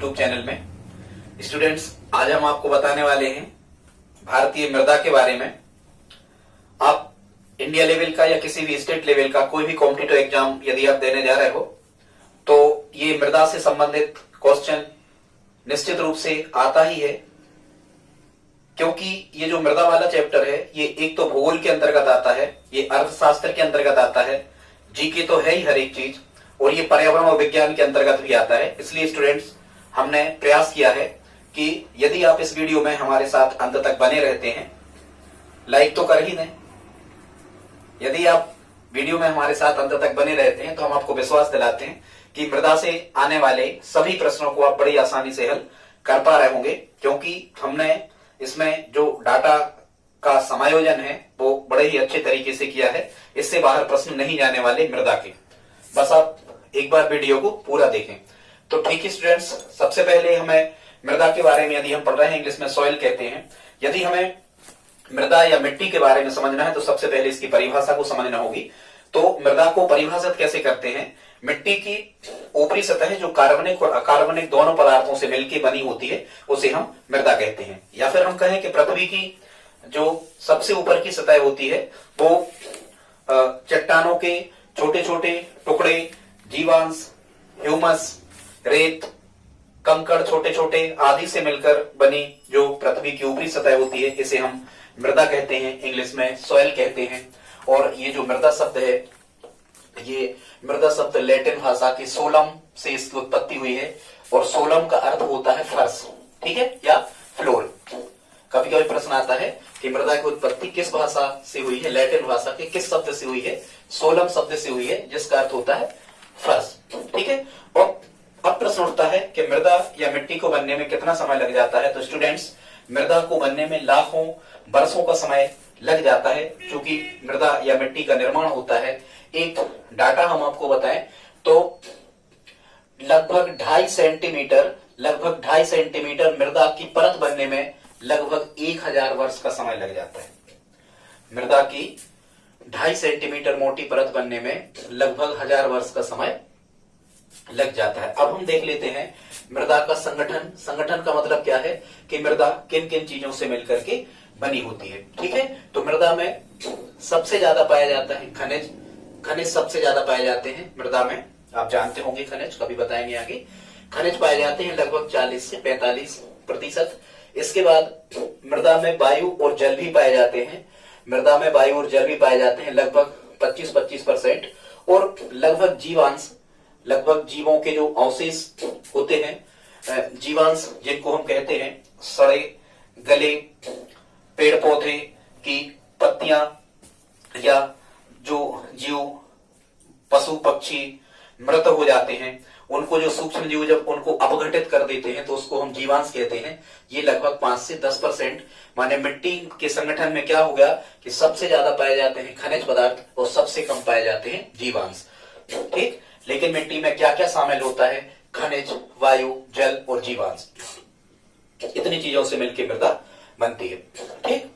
YouTube channel में। Students, आज हम आपको बताने वाले हैं भारतीय मृदा के बारे में। आप इंडिया लेवल का या किसी भी स्टेट लेवल का कोई भी कॉम्पिटिटिव एग्जाम यदि आप देने जा रहे हो तो ये मृदा से संबंधित क्वेश्चन निश्चित रूप से आता ही है, क्योंकि ये जो मृदा वाला चैप्टर है ये एक तो भूगोल के अंतर्गत आता है, ये अर्थशास्त्र के अंतर्गत आता है, जीके तो है ही हर एक चीज, और ये पर्यावरण और विज्ञान के अंतर्गत भी आता है। इसलिए स्टूडेंट्स, हमने प्रयास किया है कि यदि आप इस वीडियो में हमारे साथ अंत तक बने रहते हैं, लाइक तो कर ही दें। यदि आप वीडियो में हमारे साथ अंत तक बने रहते हैं तो हम आपको विश्वास दिलाते हैं कि मृदा से आने वाले सभी प्रश्नों को आप बड़ी आसानी से हल कर पा रहे होंगे, क्योंकि हमने इसमें जो डाटा का समायोजन है वो बड़े ही अच्छे तरीके से किया है। इससे बाहर प्रश्न नहीं जाने वाले मृदा के। बस आप एक बार वीडियो को पूरा देखें। तो ठीक है स्टूडेंट्स, सबसे पहले हमें मृदा के बारे में, यदि हम पढ़ रहे हैं इंग्लिश में सॉइल कहते हैं, यदि हमें मृदा या मिट्टी के बारे में समझना है तो सबसे पहले इसकी परिभाषा को समझना होगी। तो मृदा को परिभाषित कैसे करते हैं? मिट्टी की ऊपरी सतह जो कार्बनिक और अकार्बनिक दोनों पदार्थों से मिलकर बनी होती है उसे हम मृदा कहते हैं। या फिर हम कहें कि पृथ्वी की जो सबसे ऊपर की सतह होती है वो चट्टानों के छोटे छोटे टुकड़े, जीवांश, ह्यूमस, रेत, कंकड़ छोटे छोटे आदि से मिलकर बनी जो पृथ्वी की ऊपरी सतह होती है इसे हम मृदा कहते हैं, इंग्लिश में सॉइल कहते हैं। और ये जो मृदा शब्द है, ये मृदा शब्द लैटिन भाषा के सोलम से इसकी उत्पत्ति हुई है, और सोलम का अर्थ होता है फर्श, ठीक है, या फ्लोर। कभी कभी प्रश्न आता है कि मृदा की उत्पत्ति किस भाषा से हुई है, लैटिन भाषा के किस शब्द से हुई है? सोलम शब्द से हुई है, जिसका अर्थ होता है फर्श, ठीक है। और अब प्रश्न उठता है कि मृदा या मिट्टी को बनने में कितना समय लग जाता है? तो स्टूडेंट्स, मृदा को बनने में लाखों वर्षों का समय लग जाता है, क्योंकि मृदा या मिट्टी का निर्माण होता है। एक डाटा हम आपको बताएं तो लगभग 2.5 सेंटीमीटर मृदा की परत बनने में लगभग 1000 वर्ष का समय लग जाता है। मृदा की 2.5 सेंटीमीटर मोटी परत बनने में लगभग 1000 वर्ष का समय लग जाता है। अब हम देख लेते हैं मृदा का संगठन। संगठन का मतलब क्या है कि मृदा किन किन चीजों से मिलकर के बनी होती है, ठीक है। तो मृदा में सबसे ज्यादा पाया जाता है खनिज। खनिज सबसे ज्यादा पाए जाते हैं मृदा में, आप जानते होंगे खनिज, कभी बताएंगे आगे। खनिज पाए जाते हैं लगभग 40 से 45%। इसके बाद मृदा में वायु और जल भी पाए जाते हैं। मृदा में वायु और जल भी पाए जाते हैं लगभग 25%। और लगभग जीवांश, लगभग जीवों के जो अवशेष होते हैं, जीवांश जिनको हम कहते हैं सड़े गले पेड़ पौधे की पत्तियां, या जो जीव पशु पक्षी मृत हो जाते हैं, उनको जो सूक्ष्म जीव जब उनको अपघटित कर देते हैं तो उसको हम जीवांश कहते हैं। ये लगभग 5 से 10%। माने मिट्टी के संगठन में क्या हो गया कि सबसे ज्यादा पाए जाते हैं खनिज पदार्थ और सबसे कम पाए जाते हैं जीवांश, ठीक। लेकिन मिट्टी में क्या क्या शामिल होता है? खनिज, वायु, जल और जीवांश, इतनी चीजों से मिलकर मृदा बनती है, ठीक।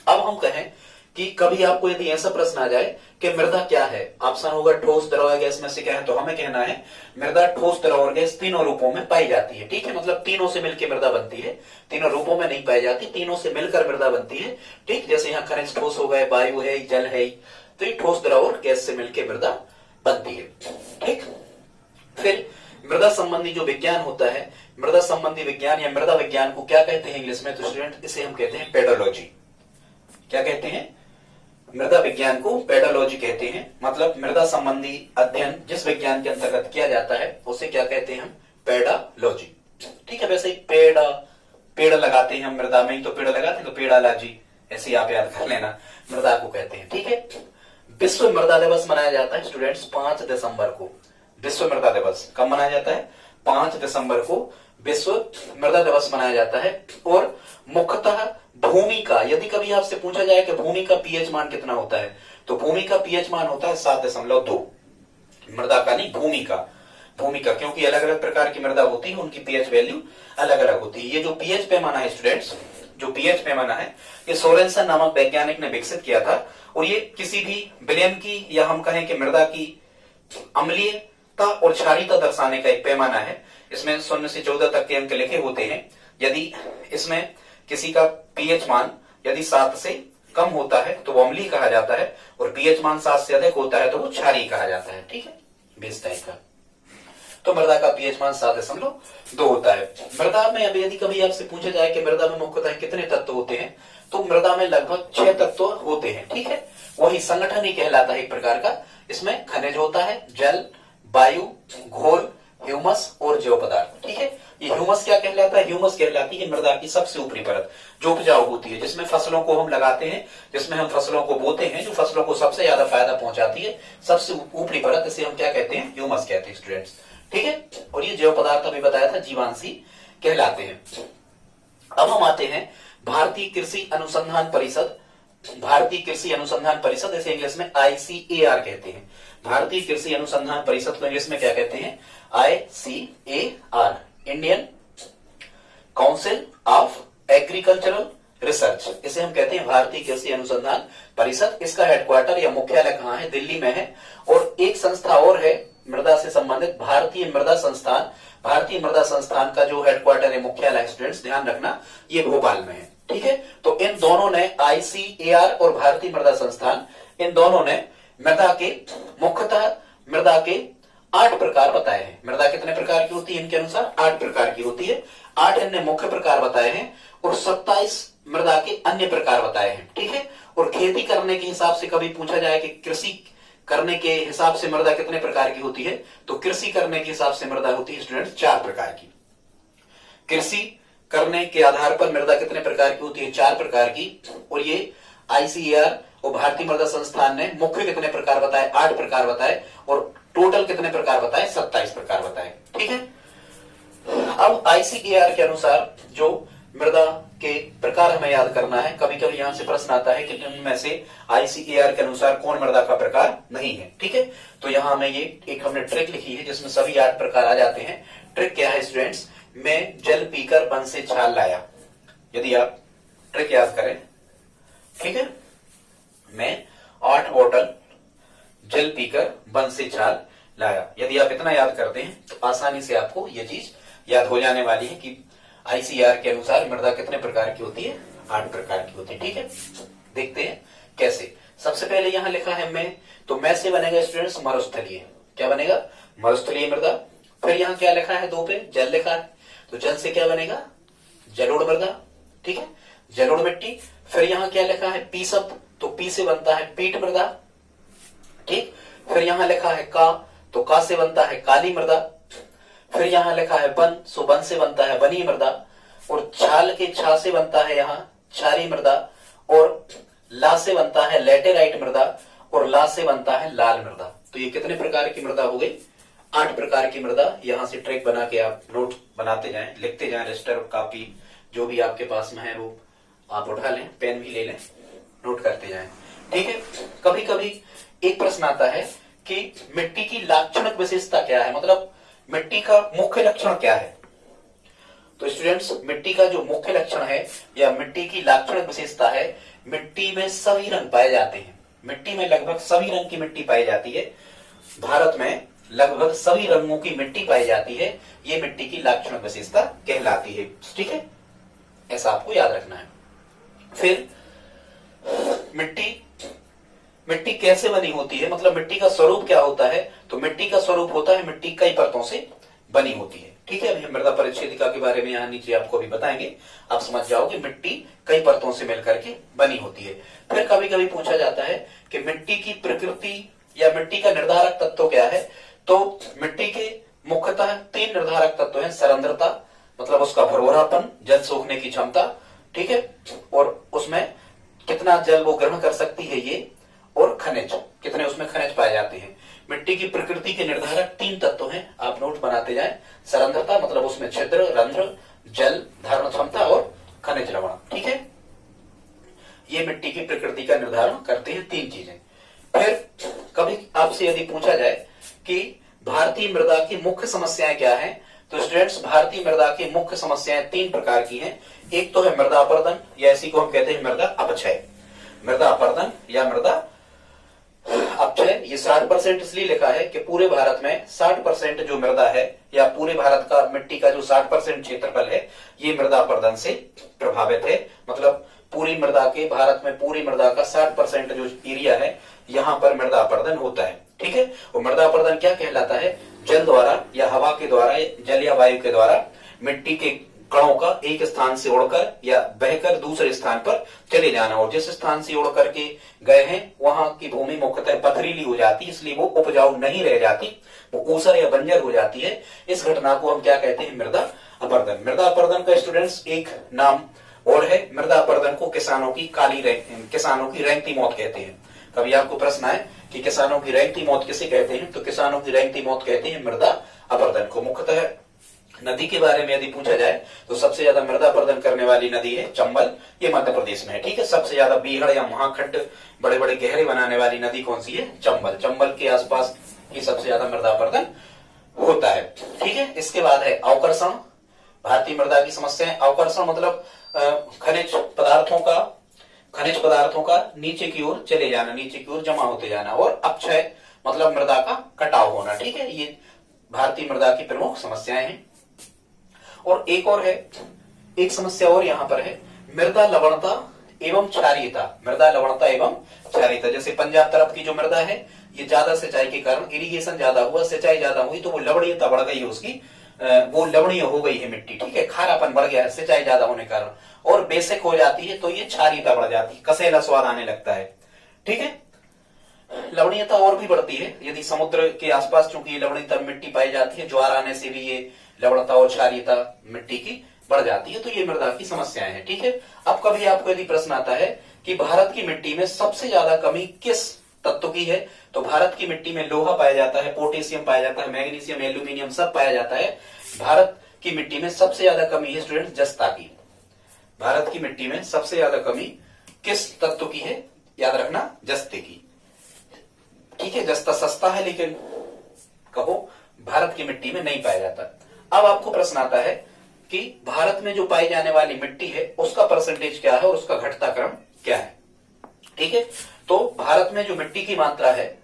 अब हम कहें कि कभी आपको यदि ऐसा प्रश्न आ जाए कि मृदा क्या है, ऑप्शन होगा ठोस, द्रव, गैस में से क्या है, तो हमें कहना है मृदा ठोस, द्रव और गैस तीनों रूपों में पाई जाती है, ठीक है। मतलब तीनों से मिलकर मृदा बनती है, तीनों रूपों में नहीं पाई जाती, तीनों से मिलकर मृदा बनती है, ठीक। जैसे यहाँ खनिज ठोस हो गए, वायु है, जल है, तो ये ठोस, द्रव और गैस से मिलकर मृदा बनती है, ठीक। फिर मृदा संबंधी जो विज्ञान होता है, मृदा संबंधी विज्ञान या मृदा विज्ञान को क्या कहते हैं इंग्लिश में? तो स्टूडेंट, इसे हम कहते हैं पेडोलॉजी। क्या कहते हैं? मृदा विज्ञान को पेडोलॉजी कहते हैं। मतलब मृदा संबंधी अध्ययन जिस विज्ञान के अंतर्गत किया जाता है उसे क्या कहते हैं हम? पेडोलॉजी, ठीक है। वैसे ही पेड़ लगाते हैं हम मृदा में ही, तो पेड़ लगाते हैं तो पेड़ालॉजी, ऐसे आप याद कर लेना, मृदा को कहते हैं, ठीक है। विश्व मृदा दिवस मनाया जाता है स्टूडेंट्स 5 दिसंबर को। विश्व मृदा दिवस कब मनाया जाता है? 5 दिसंबर को विश्व मृदा दिवस मनाया जाता है। और मुख्यतः भूमि का, यदि कभी आपसे पूछा जाए कि भूमि का पीएच मान कितना होता है, तो भूमि का पीएच मान होता है 7.2। मृदा का नहीं, भूमि का। भूमि का, क्योंकि अलग अलग प्रकार की मृदा होती है, उनकी पीएच वैल्यू अलग अलग होती है। ये जो पीएच पैमाना है स्टूडेंट्स, जो पीएच पैमाना है, ये सोरेनसन नामक वैज्ञानिक ने विकसित किया था। और ये किसी भी विलयन की, या हम कहें कि मृदा की अम्लीयता और क्षारीयता दर्शाने का एक पैमाना है। इसमें 0 से 14 तक के अंक लिखे होते हैं। यदि इसमें किसी का पीएच मान यदि 7 से कम होता है तो वो अम्लीय कहा जाता है, और पीएच मान 7 से अधिक होता है तो वो क्षारीय कहा जाता है। ठीक है, बेस टाइप का। तो मृदा का पीएच मान 7.2 होता है। मृदा में अब यदि कभी आपसे पूछा जाए कि मृदा में मुख्यतः कितने तत्व होते हैं, तो मृदा में लगभग 6 तत्व होते हैं। ठीक है, वही संगठन ही कहलाता है एक प्रकार का। इसमें खनिज होता है, जल, वायु, घोल, ह्यूमस और जैव पदार्थ। ठीक है, ये ह्यूमस क्या कहलाता है? ह्यूमस कहलाती है मृदा की सबसे ऊपरी परत जो उपजाऊ होती है, जिसमें फसलों को हम लगाते हैं, जिसमें हम फसलों को बोते हैं, जो फसलों को सबसे ज्यादा फायदा पहुंचाती है, सबसे ऊपरी परत, इसे हम क्या कहते हैं? ह्यूमस कहते हैं स्टूडेंट्स। ठीक है, और ये जैव पदार्थ अभी बताया था जीवांशी कहलाते हैं। अब हम आते हैं भारतीय कृषि अनुसंधान परिषद। भारतीय कृषि अनुसंधान परिषद, इसे इंग्लिश में ICAR कहते हैं। भारतीय कृषि अनुसंधान परिषद को इंग्लिश में क्या कहते हैं? ICAR, Indian council of agricultural research, इसे हम कहते हैं भारतीय कृषि अनुसंधान परिषद। इसका हेडक्वार्टर या मुख्यालय कहाँ है? दिल्ली में है। और एक संस्था और है मृदा से संबंधित, भारतीय मृदा संस्थान। भारतीय मृदा संस्थान का जो हेडक्वार्टर है, मुख्यालय, स्टूडेंट्स ध्यान रखना, ये भोपाल में है। ठीक है, तो इन दोनों ने, ICAR और भारतीय मृदा संस्थान, इन दोनों ने मृदा के मुख्यतः मृदा के 8 प्रकार बताए हैं। मृदा कितने प्रकार की होती है? इनके अनुसार 8 प्रकार की होती है। 8 इनने मुख्य प्रकार बताए हैं और 27 मृदा के अन्य प्रकार बताए हैं। ठीक है, और खेती करने के हिसाब से कभी पूछा जाए कि कृषि करने के हिसाब से मृदा कितने प्रकार की होती है, तो कृषि करने के हिसाब से मृदा होती है स्टूडेंट 4 प्रकार की। कृषि करने के आधार पर मृदा कितने प्रकार की होती है? 4 प्रकार की। और ये ICAR और भारतीय मृदा संस्थान ने मुख्य कितने प्रकार बताए? 8 प्रकार बताए, और टोटल कितने प्रकार बताए? 27 प्रकार बताए। ठीक है, अब ICAR के अनुसार जो मृदा के प्रकार हमें याद करना है। कभी कभी यहां से प्रश्न आता है कि इनमें से ICAR के अनुसार कौन मृदा का प्रकार नहीं है। ठीक है, तो यहां हमें ये एक हमने ट्रिक लिखी है जिसमें सभी 8 प्रकार आ जाते हैं। ट्रिक क्या है स्टूडेंट्स? मैं जल पीकर बन से छाल लाया। यदि आप ट्रिक याद करें, ठीक है, मैं 8 बोतल जल पीकर बन से छाल लाया। यदि आप इतना याद करते हैं तो आसानी से आपको यह चीज याद हो जाने वाली है कि ICAR के अनुसार मृदा कितने प्रकार की होती है? 8 प्रकार की होती है। ठीक है, देखते हैं कैसे। सबसे पहले यहां लिखा है मैं, तो मैं से बनेगा स्टूडेंट्स मरुस्थलीय। क्या बनेगा? मरुस्थलीय मृदा। फिर यहां क्या लिखा है? 2 पे जल लिखा है, तो जल से क्या बनेगा? जलोढ़ मृदा। ठीक है, जलोढ़ मिट्टी। फिर यहां क्या लिखा है? पी शब्द, तो पी से बनता है पीट मृदा। ठीक, फिर यहां लिखा है का, तो का से बनता है काली मृदा। फिर यहां लिखा है बन, सो बन से बनता है बनी मृदा। और छाल के छा से बनता है यहां क्षारीय मृदा। और ला से बनता है लैटेराइट मृदा। और ला से बनता है लाल मृदा। तो ये कितने प्रकार की मृदा हो गई? 8 प्रकार की मृदा। यहां से ट्रैक बना के आप नोट बनाते जाएं, लिखते जाएं। रजिस्टर, कॉपी जो भी आपके पास में है वो आप उठा लें, पेन भी ले लें, नोट करते जाएं। ठीक है, कभी कभी एक प्रश्न आता है कि मिट्टी की लाक्षणिक विशेषता क्या है, मतलब मिट्टी का मुख्य लक्षण क्या है। तो स्टूडेंट्स, मिट्टी का जो मुख्य लक्षण है या मिट्टी की लाक्षणिक विशेषता है, मिट्टी में सभी रंग पाए जाते हैं। मिट्टी में लगभग सभी रंग की मिट्टी पाई जाती है। भारत में लगभग सभी रंगों की मिट्टी पाई जाती है। ये मिट्टी की लाक्षणिक विशेषता कहलाती है। ठीक है, ऐसा आपको याद रखना है। फिर मिट्टी कैसे बनी होती है, मतलब मिट्टी का स्वरूप क्या होता है। तो मिट्टी का स्वरूप होता है, मिट्टी कई परतों से बनी होती है। ठीक है, अभी हम मृदा परिच्छेदिका के बारे में यहाँ नीचे आपको अभी बताएंगे, आप समझ जाओगे मिट्टी कई परतों से मिलकर के बनी होती है। फिर कभी कभी पूछा जाता है कि मिट्टी की प्रकृति या मिट्टी का निर्धारक तत्व क्या है। तो मिट्टी के मुख्यतः 3 निर्धारक तत्व हैं। सरंध्रता, मतलब उसका भुरभुरापन, जल सोखने की क्षमता। ठीक है, और उसमें कितना जल वो ग्रहण कर सकती है ये, और खनिज, कितने उसमें खनिज पाए जाते हैं। मिट्टी की प्रकृति के निर्धारक 3 तत्व हैं, आप नोट बनाते जाएं। सरंध्रता, मतलब उसमें छिद्र, रंध्र, जल धारण क्षमता और खनिज लवण। ठीक है, ये मिट्टी की प्रकृति का निर्धारण करते हैं 3 चीजें। फिर कभी आपसे यदि पूछा जाए कि भारतीय मृदा की मुख्य समस्याएं क्या हैं, तो स्टूडेंट्स, भारतीय मृदा की मुख्य समस्याएं 3 प्रकार की हैं। एक तो है मृदा अपरदन, या इसी को हम कहते हैं मृदा अपक्षय। मृदा अपरदन या मृदा अपक्षय, ये 60% 60% इसलिए लिखा है कि पूरे भारत में 60% जो मृदा है या पूरे भारत का मिट्टी का जो 60% क्षेत्रफल है ये मृदा अपरदन से प्रभावित है। मतलब पूरी मृदा के भारत में पूरी मृदा का 60% जो एरिया है यहाँ पर मृदा अपरदन होता है। ठीक है, और मृदा अपरदन क्या कहलाता है? जल द्वारा या हवा के द्वारा, जल या वायु के द्वारा मिट्टी के कणों का एक स्थान से उड़कर या बहकर दूसरे स्थान पर चले जाना, और जिस स्थान से उड़ करके गए हैं वहां की भूमि मुख्यतः पथरीली हो जाती है, इसलिए वो उपजाऊ नहीं रह जाती, वो ऊसर या बंजर हो जाती है। इस घटना को हम क्या कहते हैं? मृदा अपरदन। मृदा अपरदन का स्टूडेंट्स एक नाम और है, मृदा अपरदन को किसानों की रेंगती मौत कहते हैं। कभी आपको प्रश्न आए कि किसानों की रेंगती मौत किसे कहते हैं, तो किसानों की रेंगती मौत कहते हैं मृदा अपरदन को। मुख्यतः नदी के बारे में यदि पूछा जाए तो सबसे ज्यादा मृदा अपरदन करने वाली नदी है चंबल, ये मध्य प्रदेश में है। ठीक है, सबसे ज्यादा बीहड़ या महाखंड बड़े बड़े गहरे बनाने वाली नदी कौन सी है? चंबल। चंबल के आसपास ये सबसे ज्यादा मृदा अपरदन होता है। ठीक है, इसके बाद है अवकर्षण। भारतीय मृदा की समस्या है अवकर्षण, मतलब खनिज पदार्थों का नीचे की ओर चले जाना, नीचे की ओर जमा होते जाना, और अपक्षय मतलब मृदा का कटाव होना। ठीक है, ये भारतीय मृदा की प्रमुख समस्याएं हैं। और एक और है, एक समस्या और यहाँ पर है, मृदा लवणता एवं क्षारीयता। मृदा लवणता एवं क्षारीयता, जैसे पंजाब तरफ की जो मृदा है ये ज्यादा सिंचाई के कारण, इरिगेशन ज्यादा हुआ, सिंचाई ज्यादा हुई, तो वो लवणीयता बढ़ गई है उसकी, वो लवणीय हो गई है मिट्टी। ठीक है, खारापन बढ़ गया है सिंचाई ज्यादा होने के कारण, और बेसिक हो जाती है तो ये क्षारीयता बढ़ जाती है, कसैला स्वाद आने लगता है। ठीक है, लवणीयता और भी बढ़ती है यदि समुद्र के आसपास चूंकि लवणीयता मिट्टी पाई जाती है, ज्वार आने से भी ये लवणता और क्षारीयता मिट्टी की बढ़ जाती है, तो ये मृदा की समस्याएं हैं। ठीक है, अब कभी आपको यदि प्रश्न आता है कि भारत की मिट्टी में सबसे ज्यादा कमी किस तत्व की है, तो भारत की मिट्टी में लोहा पाया जाता है, पोटेशियम पाया जाता है, मैग्नीशियम, एल्यूमिनियम सब पाया जाता है। भारत की मिट्टी में सबसे ज्यादा कमी है स्टूडेंट जस्ता की। भारत की मिट्टी में सबसे ज्यादा कमी किस तत्व की है? याद रखना, जस्ते की। ठीक है, जस्ता सस्ता है लेकिन कहो भारत की मिट्टी में नहीं पाया जाता। अब आपको प्रश्न आता है कि भारत में जो पाई जाने वाली मिट्टी है उसका परसेंटेज क्या है और उसका घटता क्रम क्या है। ठीक है, तो भारत में जो मिट्टी की मात्रा है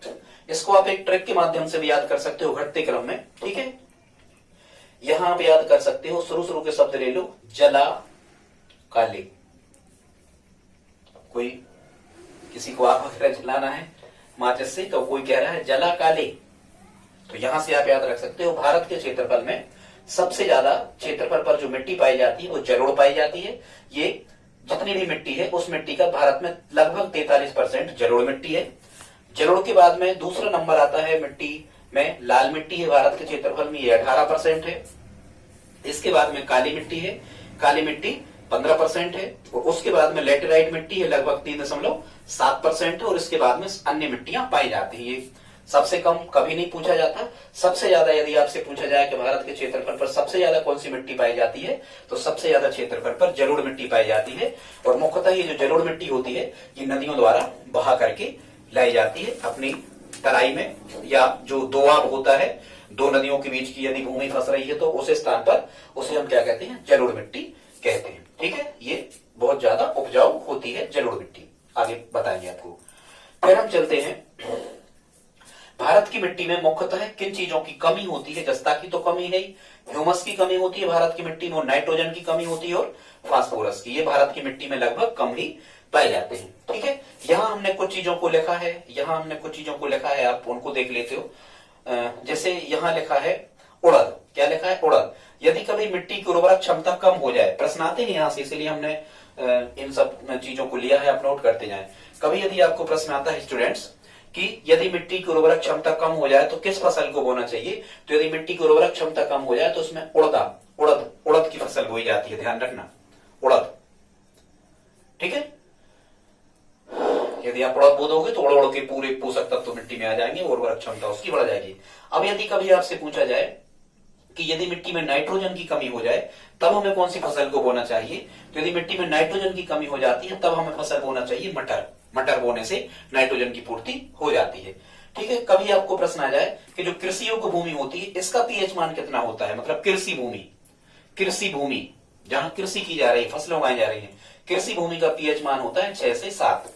इसको आप एक ट्रिक के माध्यम से भी याद कर सकते हो घटते क्रम में। ठीक है, यहां आप याद कर सकते हो, शुरू के शब्द ले लो, जला काले। कोई किसी को आग वगैरह जलाना है माचिस से तो कोई कह रहा है जला काले, तो यहां से आप याद रख सकते हो भारत के क्षेत्रफल में सबसे ज्यादा क्षेत्रफल पर जो मिट्टी पाई जाती है वो जलोढ़ पाई जाती है। ये जितनी भी मिट्टी है उस मिट्टी का भारत में लगभग 43% जलोढ़ मिट्टी है। जलोढ़ के बाद में दूसरा नंबर आता है मिट्टी में लाल मिट्टी है, भारत के क्षेत्रफल में ये 18% है। इसके बाद में काली मिट्टी है, काली मिट्टी 15% है, और उसके बाद में लेटेराइट मिट्टी है लगभग 3.7% है, और इसके बाद में अन्य मिट्टियां पाई जाती है। ये सबसे कम कभी नहीं पूछा जाता। सबसे ज्यादा यदि आपसे पूछा जाए कि भारत के क्षेत्रफल पर सबसे ज्यादा कौन सी मिट्टी पाई जाती है, तो सबसे ज्यादा क्षेत्रफल पर जलोढ़ मिट्टी पाई जाती है। और मुख्यतः ये जो जलोढ़ मिट्टी होती है ये नदियों द्वारा बहा करके लाई जाती है अपनी तराई में, या जो दोआब होता है, दो नदियों के बीच की यदि भूमि फंस रही है तो उस स्थान पर उसे हम क्या कहते हैं? जलोढ़ मिट्टी कहते हैं। ठीक है, ये बहुत ज्यादा उपजाऊ होती है जलोढ़ मिट्टी, आगे बताएंगे आपको। फिर हम चलते हैं, भारत की मिट्टी में मुख्यतः किन चीजों की कमी होती है? जस्ता की तो कमी है, ह्यूमस की कमी होती है भारत की मिट्टी में, और नाइट्रोजन की कमी होती है, और फास्फोरस की। ये भारत की मिट्टी में लगभग कम ही पाए जाते हैं। ठीक है, यहाँ हमने कुछ चीजों को लिखा है, आप उनको देख लेते हो। जैसे यहाँ लिखा है उड़द, क्या लिखा है? उड़द। यदि कभी मिट्टी की उर्वरक क्षमता कम हो जाए, प्रश्न आते हैं यहाँ से, इसलिए हमने इन सब चीजों को लिया है, आप नोट करते जाएं। कभी यदि आपको प्रश्न आता है स्टूडेंट्स कि यदि मिट्टी की उर्वरक क्षमता कम हो जाए तो किस फसल को बोना चाहिए, तो यदि मिट्टी की उर्वरक क्षमता कम हो जाए तो उसमें उड़द की फसल बोई जाती है, ध्यान रखना, उड़द। ठीक है, यदि आप उड़द बोदोगे तो उड़ के पूरे पोषक तत्व मिट्टी में आ जाएंगे, उर्वरक क्षमता उसकी बढ़ जाएगी। अब यदि कभी आपसे पूछा जाए कि यदि मिट्टी में नाइट्रोजन की कमी हो जाए तब हमें कौन सी फसल को बोना चाहिए, तो यदि मिट्टी में नाइट्रोजन की कमी हो जाती है तब हमें फसल बोना चाहिए मटर बोने से नाइट्रोजन की पूर्ति हो जाती है। ठीक है, कभी आपको प्रश्न आ जाए कि जो कृषि योग्य भूमि होती है इसका पीएच मान कितना होता है, मतलब कृषि भूमि जहां कृषि की जा रही है, फसलें उगाई जा रही है, कृषि भूमि का पीएच मान होता है 6 से 7।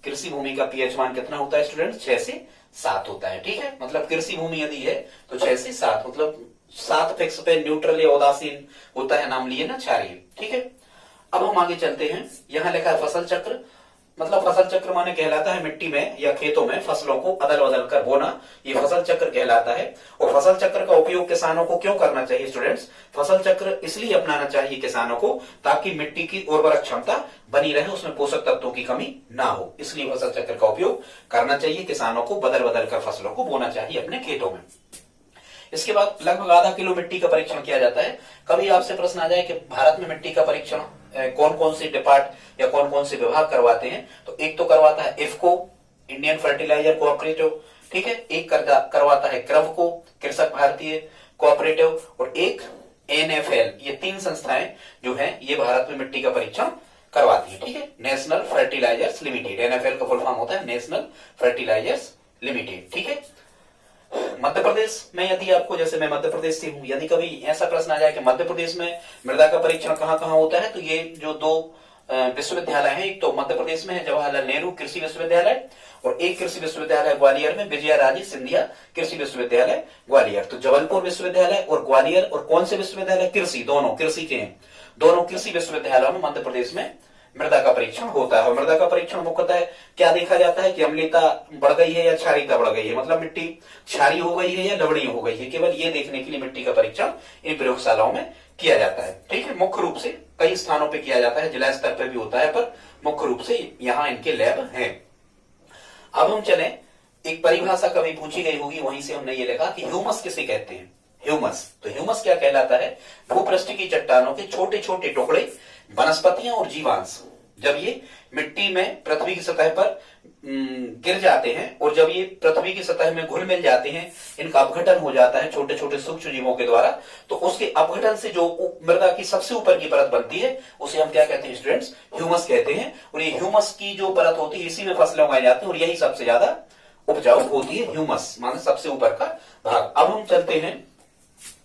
कृषि भूमि का पीएच मान कितना होता है स्टूडेंट? 6 से 7 होता है। ठीक है, मतलब कृषि भूमि यदि है तो 6 से 7, मतलब 7 फिक्स पे न्यूट्रल या उदासीन होता है, नाम लिए ना क्षारीय। ठीक है, अब हम आगे चलते हैं। यहां लिखा है फसल चक्र, मतलब फसल चक्र माने कहलाता है मिट्टी में या खेतों में फसलों को अदल बदल कर बोना, ये फसल चक्र कहलाता है। और फसल चक्र का उपयोग किसानों को क्यों करना चाहिए स्टूडेंट्स? फसल चक्र इसलिए अपनाना चाहिए किसानों को ताकि मिट्टी की उर्वरक क्षमता बनी रहे, उसमें पोषक तत्वों की कमी ना हो, इसलिए फसल चक्र का उपयोग करना चाहिए। किसानों को बदल बदल कर फसलों को बोना चाहिए अपने खेतों में। इसके बाद लगभग आधा किलो मिट्टी का परीक्षण किया जाता है। कभी आपसे प्रश्न आ जाए कि भारत में मिट्टी का परीक्षण कौन कौन से डिपार्ट या कौन कौन से विभाग करवाते हैं, तो एक तो करवाता है इफको, इंडियन फर्टिलाइजर कोऑपरेटिव। ठीक है, एक करवाता है क्रवको, कृषक भारतीय कोऑपरेटिव, और एक एनएफएल। ये 3 संस्थाएं जो हैं ये भारत में मिट्टी का परीक्षण करवाती है। ठीक है, नेशनल फर्टिलाइजर्स लिमिटेड, एनएफएल का फुल फॉर्म होता है नेशनल फर्टिलाइजर्स लिमिटेड। ठीक है, मध्य प्रदेश में यदि आपको, जैसे मैं मध्य प्रदेश से हूं, यदि कभी ऐसा प्रश्न आ जाए कि मध्य प्रदेश में मृदा का परीक्षण कहां कहां होता है, तो ये जो 2 विश्वविद्यालय हैं, एक तो मध्य प्रदेश में है जवाहरलाल नेहरू कृषि विश्वविद्यालय, और एक कृषि विश्वविद्यालय ग्वालियर में विजया राजे सिंधिया कृषि विश्वविद्यालय ग्वालियर। तो जबलपुर विश्वविद्यालय और ग्वालियर, और कौन से विश्वविद्यालय? कृषि, दोनों कृषि के हैं, दोनों कृषि विश्वविद्यालयों में मध्य प्रदेश में मृदा का परीक्षण होता है। और मृदा का परीक्षण मुख्यतः क्या देखा जाता है कि अम्लीयता बढ़ गई है या क्षारीयता बढ़ गई है, मतलब मिट्टी क्षारीय हो गई है या लवणीय हो गई है, केवल ये देखने के लिए मिट्टी का परीक्षण इन प्रयोगशालाओं में किया जाता है। ठीक है, मुख्य रूप से कई स्थानों पर किया जाता है, जिला स्तर पर भी होता है, पर मुख्य रूप से यहाँ इनके लैब हैं। अब हम चले, एक परिभाषा कभी पूछी गई होगी, वहीं से हमने ये लिखा कि ह्यूमस किसे कहते हैं? ह्यूमस, तो ह्यूमस क्या कहलाता है? भूपृष्ठ की चट्टानों के छोटे छोटे टुकड़े, वनस्पतियां और जीवांश जब ये मिट्टी में पृथ्वी की सतह पर गिर जाते हैं और जब ये पृथ्वी की सतह में घुल मिल जाते हैं, इनका अपघटन हो जाता है छोटे छोटे सूक्ष्म जीवों के द्वारा, तो उसके अपघटन से जो मृदा की सबसे ऊपर की परत बनती है उसे हम क्या कहते हैं स्टूडेंट्स? ह्यूमस कहते हैं। और ये ह्यूमस की जो परत होती है इसी में फसलें उगाई जाती है और यही सबसे ज्यादा उपजाऊ होती है, ह्यूमस माने सबसे ऊपर का भाग। अब हम चलते हैं,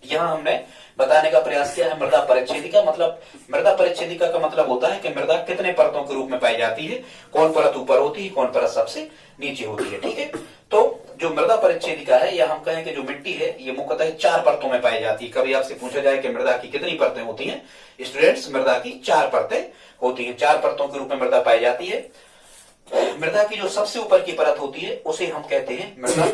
यहां हमने बताने का प्रयास किया है मृदा परिच्छेदिका। मतलब मृदा परिच्छेदिका का मतलब होता है कि मृदा कितने परतों के रूप में पाई जाती है, कौन परत ऊपर होती है, कौन परत सबसे नीचे होती है। ठीक है, तो जो मृदा परिच्छेदिका है, या हम कहें कि जो मिट्टी है, ये मुख्यतः 4 परतों में पाई जाती है। कभी आपसे पूछा जाए कि मृदा की कितनी परतें होती हैं स्टूडेंट्स? मृदा की 4 परतें होती है, 4 परतों के रूप में मृदा पाई जाती है। मृदा की जो सबसे ऊपर की परत होती है उसे हम कहते हैं मृदा,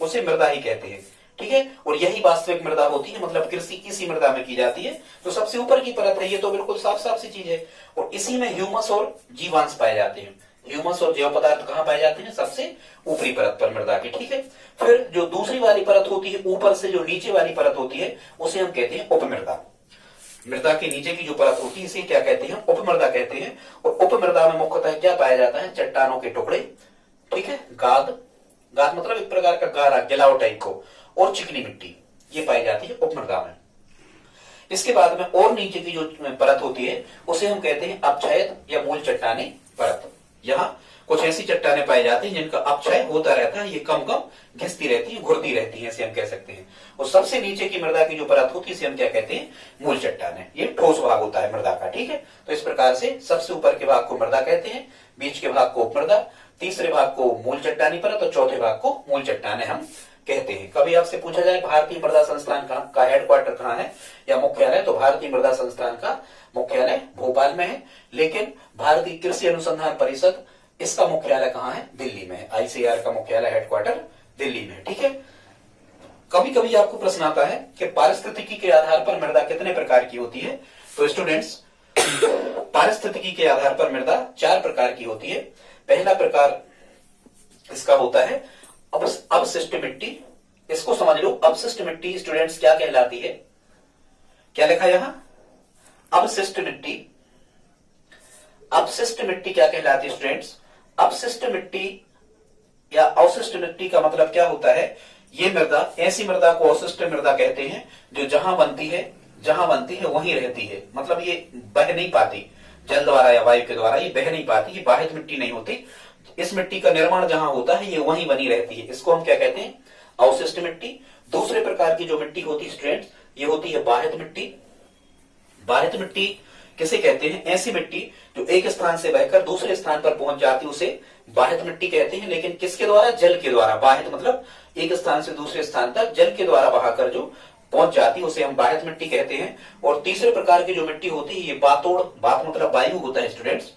उसे मृदा ही कहते हैं। ठीक है, और यही वास्तविक मृदा होती है, मतलब कृषि इसी मृदा में की जाती है। तो सबसे ऊपर की परत है, ये तो बिल्कुल साफ साफ सी चीज है, और इसी में ह्यूमस और जीवांश पाए जाते हैं। ह्यूमस और जैव पदार्थ कहां पाए जाते हैं? सबसे ऊपरी परत पर मृदा की। ठीक है, फिर जो दूसरी वाली परत होती है, ऊपर से जो नीचे वाली परत होती है, उसे हम कहते हैं उपमृदा। मृदा के नीचे की जो परत होती है इसे क्या कहते हैं? उपमृदा कहते हैं। और उपमृदा में मुख्यतः क्या पाया जाता है? चट्टानों के टुकड़े, ठीक है, गाद, गाद मतलब एक प्रकार का गारा, गिलाव टाइप को, और चिकनी मिट्टी, ये पाई जाती है उपमृदा में। इसके बाद में और नीचे की जो परत होती है उसे हम कहते हैं अपक्षय या मूल चट्टानी परत। यहाँ कुछ ऐसी चट्टानें पाई जाती हैं जिनका अपक्षय होता रहता है, ये कम कम घिसती रहती है, घुरती रहती है, इसे हम कह सकते हैं। और सबसे नीचे की मृदा की जो परत होती है इसे हम क्या कहते हैं? मूल चट्टानें। ये ठोस भाग होता है मृदा का। ठीक है, तो इस प्रकार से सबसे ऊपर के भाग को मृदा कहते हैं, बीच के भाग को उपमृदा, तीसरे भाग को मूल चट्टानी परत और चौथे भाग को मूल चट्टानें हम कहते हैं। कभी आपसे पूछा जाए भारतीय मृदा संस्थान का हेडक्वार्टर कहाँ है या मुख्यालय, तो भारतीय मृदा संस्थान का मुख्यालय भोपाल में है, लेकिन भारतीय कृषि अनुसंधान परिषद इसका मुख्यालय कहाँ है? दिल्ली में है। आईसीआर का मुख्यालय हेडक्वार्टर दिल्ली में है। ठीक है, कभी कभी आपको प्रश्न आता है कि पारिस्थितिकी के आधार पर मृदा कितने प्रकार की होती है, तो स्टूडेंट्स पारिस्थितिकी के आधार पर मृदा 4 प्रकार की होती है। पहला प्रकार इसका होता है अवशिष्ट मिट्टी। इसको समझ लो, अवशिष्ट मिट्टी स्टूडेंट्स क्या कहलाती है? क्या लिखा यहां? अवशिष्ट मिट्टी। अवशिष्ट मिट्टी क्या कहलाती है स्टूडेंट्स? अवशिष्ट मिट्टी या अवशिष्ट मिट्टी का मतलब क्या होता है? ये मृदा, ऐसी मृदा को अवशिष्ट मृदा कहते हैं जो जहां बनती है वहीं रहती है, मतलब ये बह नहीं पाती जल द्वारा या वायु के द्वारा, ये बह नहीं पाती, ये बाहित मिट्टी नहीं होती। इस मिट्टी का निर्माण जहां होता है ये वहीं बनी रहती है, इसको हम क्या कहते हैं? अवशिष्ट मिट्टी। दूसरे प्रकार की जो मिट्टी होती है स्टूडेंट्स, ये होती है बाहित मिट्टी। बाहित मिट्टी किसे कहते हैं? ऐसी मिट्टी जो एक स्थान से बहकर दूसरे स्थान पर पहुंच जाती है उसे बाहित मिट्टी कहते हैं, लेकिन किसके द्वारा? जल के द्वारा। बाहित मतलब एक स्थान से दूसरे स्थान तक जल के द्वारा बहाकर जो पहुंच जाती है उसे हम बाहित मिट्टी कहते हैं। और तीसरे प्रकार की जो मिट्टी होती है ये बातोड़, बात मतलब वायु होता है स्टूडेंट्स,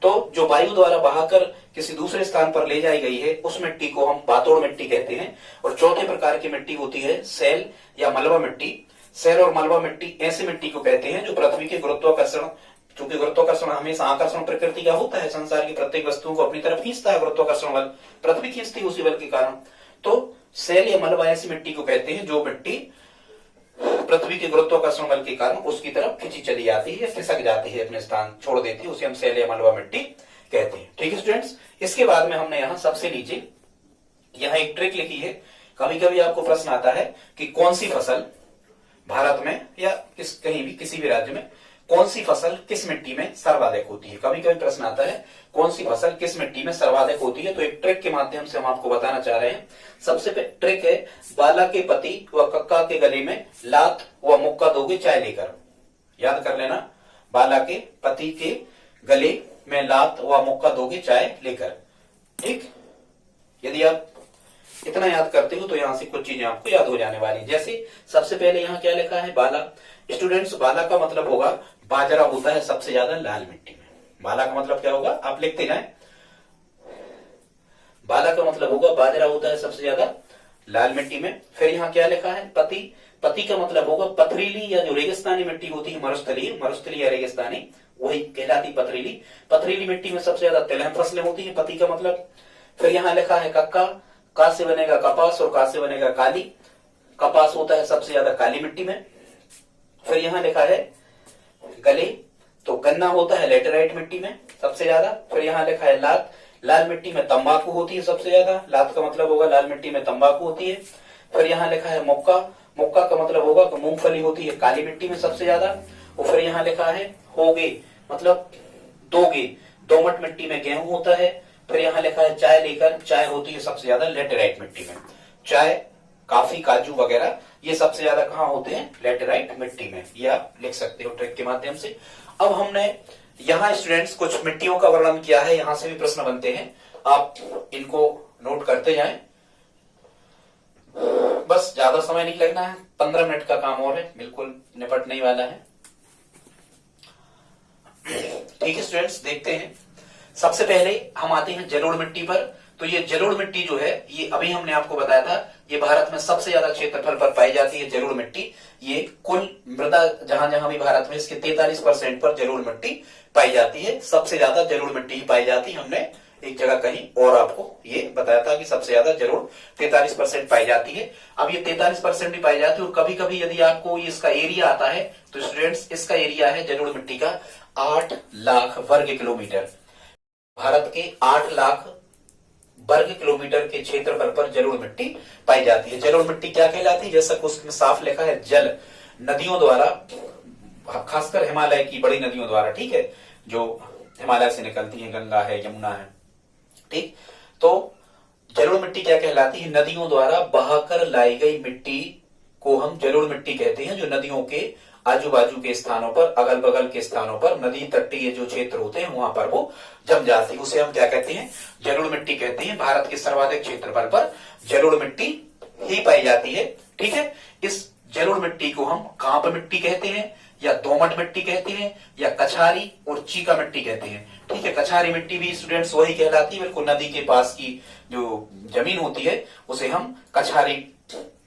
तो जो वायु द्वारा बहाकर किसी दूसरे स्थान पर ले जाई गई है उस मिट्टी को हम बातोड़ मिट्टी कहते हैं। और चौथे प्रकार की मिट्टी होती है सैल या मलबा मिट्टी। सैल और मलबा मिट्टी ऐसी मिट्टी को कहते हैं जो पृथ्वी के गुरुत्वाकर्षण, चूंकि गुरुत्वाकर्षण हमेशा आकर्षण प्रकृति का होता है, संसार की प्रत्येक वस्तुओं को अपनी तरफ खींचता है गुरुत्वाकर्षण बल, पृथ्वी खींचती है उसी बल के कारण। तो सैल या मलबा ऐसी मिट्टी को कहते हैं जो मिट्टी पृथ्वी के गुरुत्वाकर्षण बल के कारण उसकी तरफ खिंची चली जाती है, खिसक जाती है, अपने स्थान छोड़ देती है, उसे हम सैल या मलबा मिट्टी कहते हैं। ठीक है स्टूडेंट्स, इसके बाद में हमने यहाँ सबसे नीचे यहाँ एक ट्रिक लिखी है। कभी कभी आपको प्रश्न आता है कि कौन सी फसल भारत में या कहीं भी किसी भी राज्य में कौन सी फसल किस मिट्टी में सर्वाधिक होती है। कभी कभी प्रश्न आता है कौन सी फसल किस मिट्टी में सर्वाधिक होती है, तो एक ट्रिक के माध्यम से हम आपको बताना चाह रहे हैं। सबसे ट्रिक है, बाला के पति व कक्का के गले में लात व मुक्का दोगे चाय लेकर। याद कर लेना, बाला के पति के गले में लात व मुक्का दोगे चाय लेकर। ठीक, यदि आप इतना याद करते हो तो यहाँ से कुछ चीजें आपको याद हो जाने वाली। जैसे सबसे पहले यहाँ क्या लिखा है? बाला। स्टूडेंट्स, बाला का मतलब होगा बाजरा होता है सबसे ज्यादा लाल मिट्टी में। बाला का मतलब क्या होगा? आप लिखते जाएं। बाला का मतलब होगा बाजरा होता है सबसे ज्यादा लाल मिट्टी में। फिर यहाँ क्या लिखा है? पति। पति का मतलब होगा पथरीली या जो रेगिस्तानी मिट्टी होती है, मरुस्थली या रेगिस्तानी, वही कहलाती पथरीली। पथरीली मिट्टी में सबसे ज्यादा तिलहन फसलें होती है, पति का मतलब। फिर यहाँ लिखा है कक्का। का से बनेगा कपास और का से बनेगा काली। कपास होता है सबसे ज्यादा काली मिट्टी में। फिर यहाँ लिखा है गले, तो गन्ना होता है लेटेराइट मिट्टी में सबसे ज्यादा। फिर यहाँ लिखा है लात। लाल मिट्टी में तंबाकू होती है सबसे ज्यादा। लात का मतलब होगा लाल मिट्टी में तंबाकू होती है। फिर यहाँ लिखा है मुक्का। मुक्का का मतलब होगा कि मूंगफली होती है काली मिट्टी में सबसे ज्यादा। और फिर यहाँ लिखा है होगे, मतलब दोगे, दोमट मिट्टी में गेहूं होता है। फिर यहाँ लिखा है चाय लेकर। चाय होती है सबसे ज्यादा लेटेराइट मिट्टी में। चाय, कॉफी, काजू वगैरह ये सबसे ज्यादा कहाँ होते हैं? लेटेराइट मिट्टी में। ये आप लिख सकते हो ट्रिक के माध्यम से। अब हमने यहाँ स्टूडेंट्स कुछ मिट्टियों का वर्णन किया है, यहाँ से भी प्रश्न बनते हैं, आप इनको नोट करते जाएं। बस ज्यादा समय नहीं लगना है, 15 मिनट का काम और है, बिल्कुल निपटने ही वाला है। ठीक है स्टूडेंट्स, देखते हैं। सबसे पहले हम आते हैं जलोढ़ मिट्टी पर। तो ये जलोढ़ मिट्टी जो है, ये अभी हमने आपको बताया था, ये भारत में सबसे ज्यादा क्षेत्रफल पर पाई जाती है जलोढ़ मिट्टी। ये कुल मृदा जहां जहां भी भारत में इसके 43% पर जलोढ़ मिट्टी पाई जाती है। सबसे ज्यादा जलोढ़ मिट्टी ही पाई जाती है। हमने एक जगह कहीं और आपको ये बताया था कि सबसे ज्यादा जलोढ़ 43% पाई जाती है। अब ये 43% ही पाई जाती है। और कभी कभी यदि आपको इसका एरिया आता है तो स्टूडेंट्स, इसका एरिया है जलोढ़ मिट्टी का 8 लाख वर्ग किलोमीटर। भारत के 8 लाख वर्ग किलोमीटर के क्षेत्रफल पर जलोढ़ मिट्टी पाई जाती है। जलोढ़ मिट्टी क्या कहलाती है? जैसा उसमें साफ लिखा है, जल, नदियों द्वारा, खासकर हिमालय की बड़ी नदियों द्वारा, ठीक है, जो हिमालय से निकलती है, गंगा है, यमुना है, ठीक। तो जलोढ़ मिट्टी क्या कहलाती है? नदियों द्वारा बहाकर लाई गई मिट्टी को हम जलोढ़ मिट्टी कहते हैं, जो नदियों के आजू बाजू के स्थानों पर, अगल बगल के स्थानों पर, नदी तटीय जो क्षेत्र होते हैं वहां पर वो जम जाती है, उसे हम क्या कहते हैं? जलोढ़ मिट्टी कहते हैं। भारत के सर्वाधिक क्षेत्रफल पर जलोढ़ मिट्टी ही पाई जाती है, ठीक है। इस जलोढ़ मिट्टी को हम कांप मिट्टी कहते हैं, या दोमट मिट्टी कहते हैं, या कछारी और चीका मिट्टी कहते हैं, ठीक है। कछारी मिट्टी भी स्टूडेंट्स वही कहलाती है, बिल्कुल नदी के पास की जो जमीन होती है उसे हम कछारी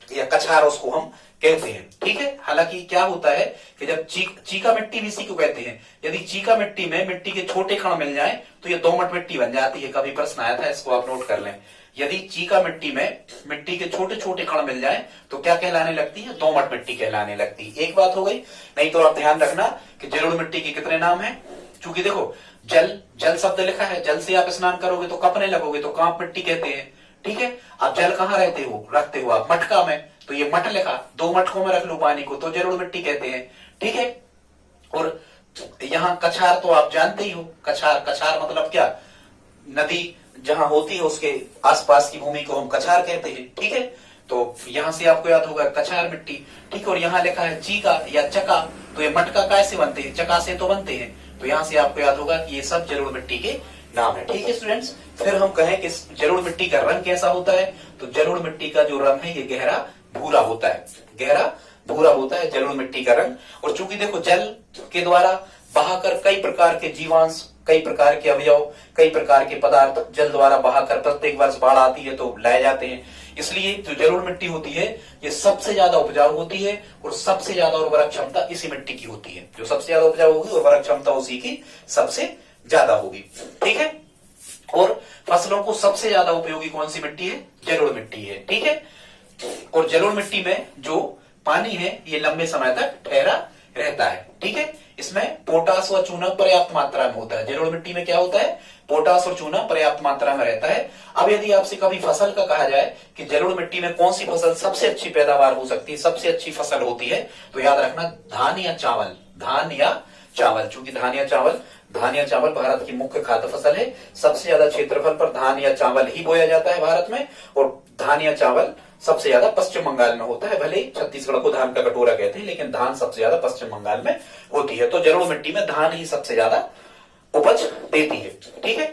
या कछार उसको हम कहते हैं, ठीक है। हालांकि क्या होता है कि जब चीका मिट्टी भी इसी को कहते हैं, यदि चीका मिट्टी में मिट्टी के छोटे कण मिल जाएं तो ये दोमट मिट्टी बन जाती है। कभी प्रश्न आया था, इसको आप नोट कर लें। यदि चीका मिट्टी में मिट्टी के छोटे छोटे कण मिल जाएं तो क्या कहलाने लगती है? दोमट मिट्टी कहलाने लगती है। एक बात हो गई। नहीं तो आप ध्यान रखना कि जलोढ़ मिट्टी के कितने नाम है। चूंकि देखो, जल, जल शब्द लिखा है, जल से आप स्नान करोगे तो कपने लगोगे, तो कांप मिट्टी कहते हैं, ठीक है। आप जल कहाँ रखते हो आप? मटका में, तो ये मट लिखा, 2 मटकों में रख लो पानी को, तो जलोढ़ मिट्टी कहते हैं, ठीक है। और यहाँ कछार तो आप जानते ही हो। कछार मतलब क्या? नदी जहां होती है उसके आसपास की भूमि को हम कछार कहते हैं, ठीक है। तो यहां से आपको याद होगा कछार मिट्टी, ठीक। और यहाँ लिखा है चीका या चका, तो ये मटका कैसे बनते हैं? चका से तो बनते हैं। तो यहाँ से आपको याद होगा कि ये सब जलोढ़ मिट्टी के नाम है। ठीक है स्टूडेंट्स, फिर हम कहें कि जलोढ़ मिट्टी का रंग कैसा होता है, तो जलोढ़ मिट्टी का जो रंग है ये गहरा भूरा होता है, गहरा भूरा होता है जलोढ़ मिट्टी का रंग। और चूंकि देखो जल के द्वारा बहाकर कई प्रकार के जीवांश, कई प्रकार के अवयव, कई प्रकार के पदार्थ जल द्वारा बहाकर प्रत्येक वर्ष बाढ़ आती है तो लाए जाते हैं, इसलिए जो जलोढ़ मिट्टी होती है ये सबसे ज्यादा उपजाऊ होती है और सबसे ज्यादा उर्वरक क्षमता इसी मिट्टी की होती है। जो सबसे ज्यादा उपजाऊ होगी उर्वरक क्षमता उसी की सबसे ज्यादा होगी। ठीक है, और फसलों को सबसे ज्यादा उपयोगी कौन सी मिट्टी है, जलोढ़ मिट्टी है। ठीक है, और जलोढ़ मिट्टी में जो पानी है ये लंबे समय तक ठहरा रहता है। ठीक है, इसमें पोटास व चूना पर्याप्त मात्रा में होता है। जलोढ़ मिट्टी में क्या होता है, पोटास और चूना पर्याप्त मात्रा में रहता है। अब यदि आपसे कभी फसल का कहा जाए कि जलोढ़ मिट्टी में कौन सी फसल सबसे अच्छी पैदावार हो सकती है, सबसे अच्छी फसल होती है, तो याद रखना धान या चावल, धान या चावल। चूंकि धान या चावल भारत की मुख्य खाद्य फसल है, सबसे ज्यादा क्षेत्रफल पर धान या चावल ही बोया जाता है भारत में, और धान या चावल सबसे ज्यादा पश्चिम बंगाल में होता है। भले ही छत्तीसगढ़ को धान का कटोरा कहते हैं, लेकिन धान सबसे ज्यादा पश्चिम बंगाल में होती है। तो जलोढ़ मिट्टी में धान ही सबसे ज्यादा उपज देती है। ठीक है,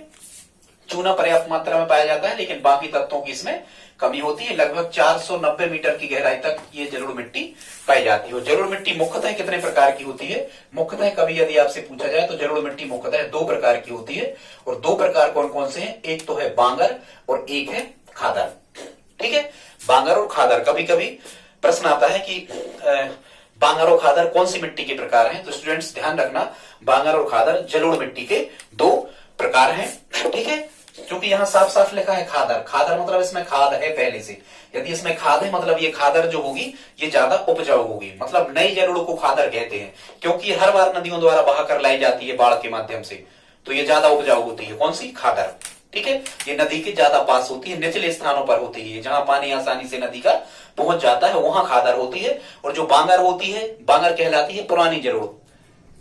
चूना पर्याप्त मात्रा में पाया जाता है, लेकिन बाकी तत्वों की इसमें कमी होती है। लगभग 490 मीटर की गहराई तक ये जलोढ़ मिट्टी पाई जाती है। जलोढ़ मिट्टी मुख्यतः कितने प्रकार की होती है, मुख्यतः कभी यदि आपसे पूछा जाए तो जलोढ़ मिट्टी मुख्यतः 2 प्रकार की होती है। और 2 प्रकार कौन कौन से हैं, एक तो है बांगर और एक है खादर। ठीक है, बांगर और खादर। कभी कभी प्रश्न आता है कि बांगर और खादर कौन सी मिट्टी के प्रकार हैं, तो स्टूडेंट्स ध्यान रखना बांगर और खादर जलोढ़ मिट्टी के 2 प्रकार हैं। ठीक है, क्योंकि यहाँ साफ साफ लिखा है खादर, खादर मतलब इसमें खाद है पहले से। यदि इसमें खाद है मतलब ये खादर जो होगी ये ज्यादा उपजाऊ होगी, मतलब नई जलोढ़ को खादर कहते हैं, क्योंकि हर बार नदियों द्वारा बहाकर लाई जाती है बाढ़ के माध्यम से, तो ये ज्यादा उपजाऊ होती है। कौन सी, खादर। ठीक है, ये नदी के ज्यादा पास होती है, निचले स्थानों पर होती है, जहां पानी आसानी से नदी का पहुंच जाता है वहां खादर होती है। और जो बांगर होती है, बांगर कहलाती है पुरानी जलोढ़,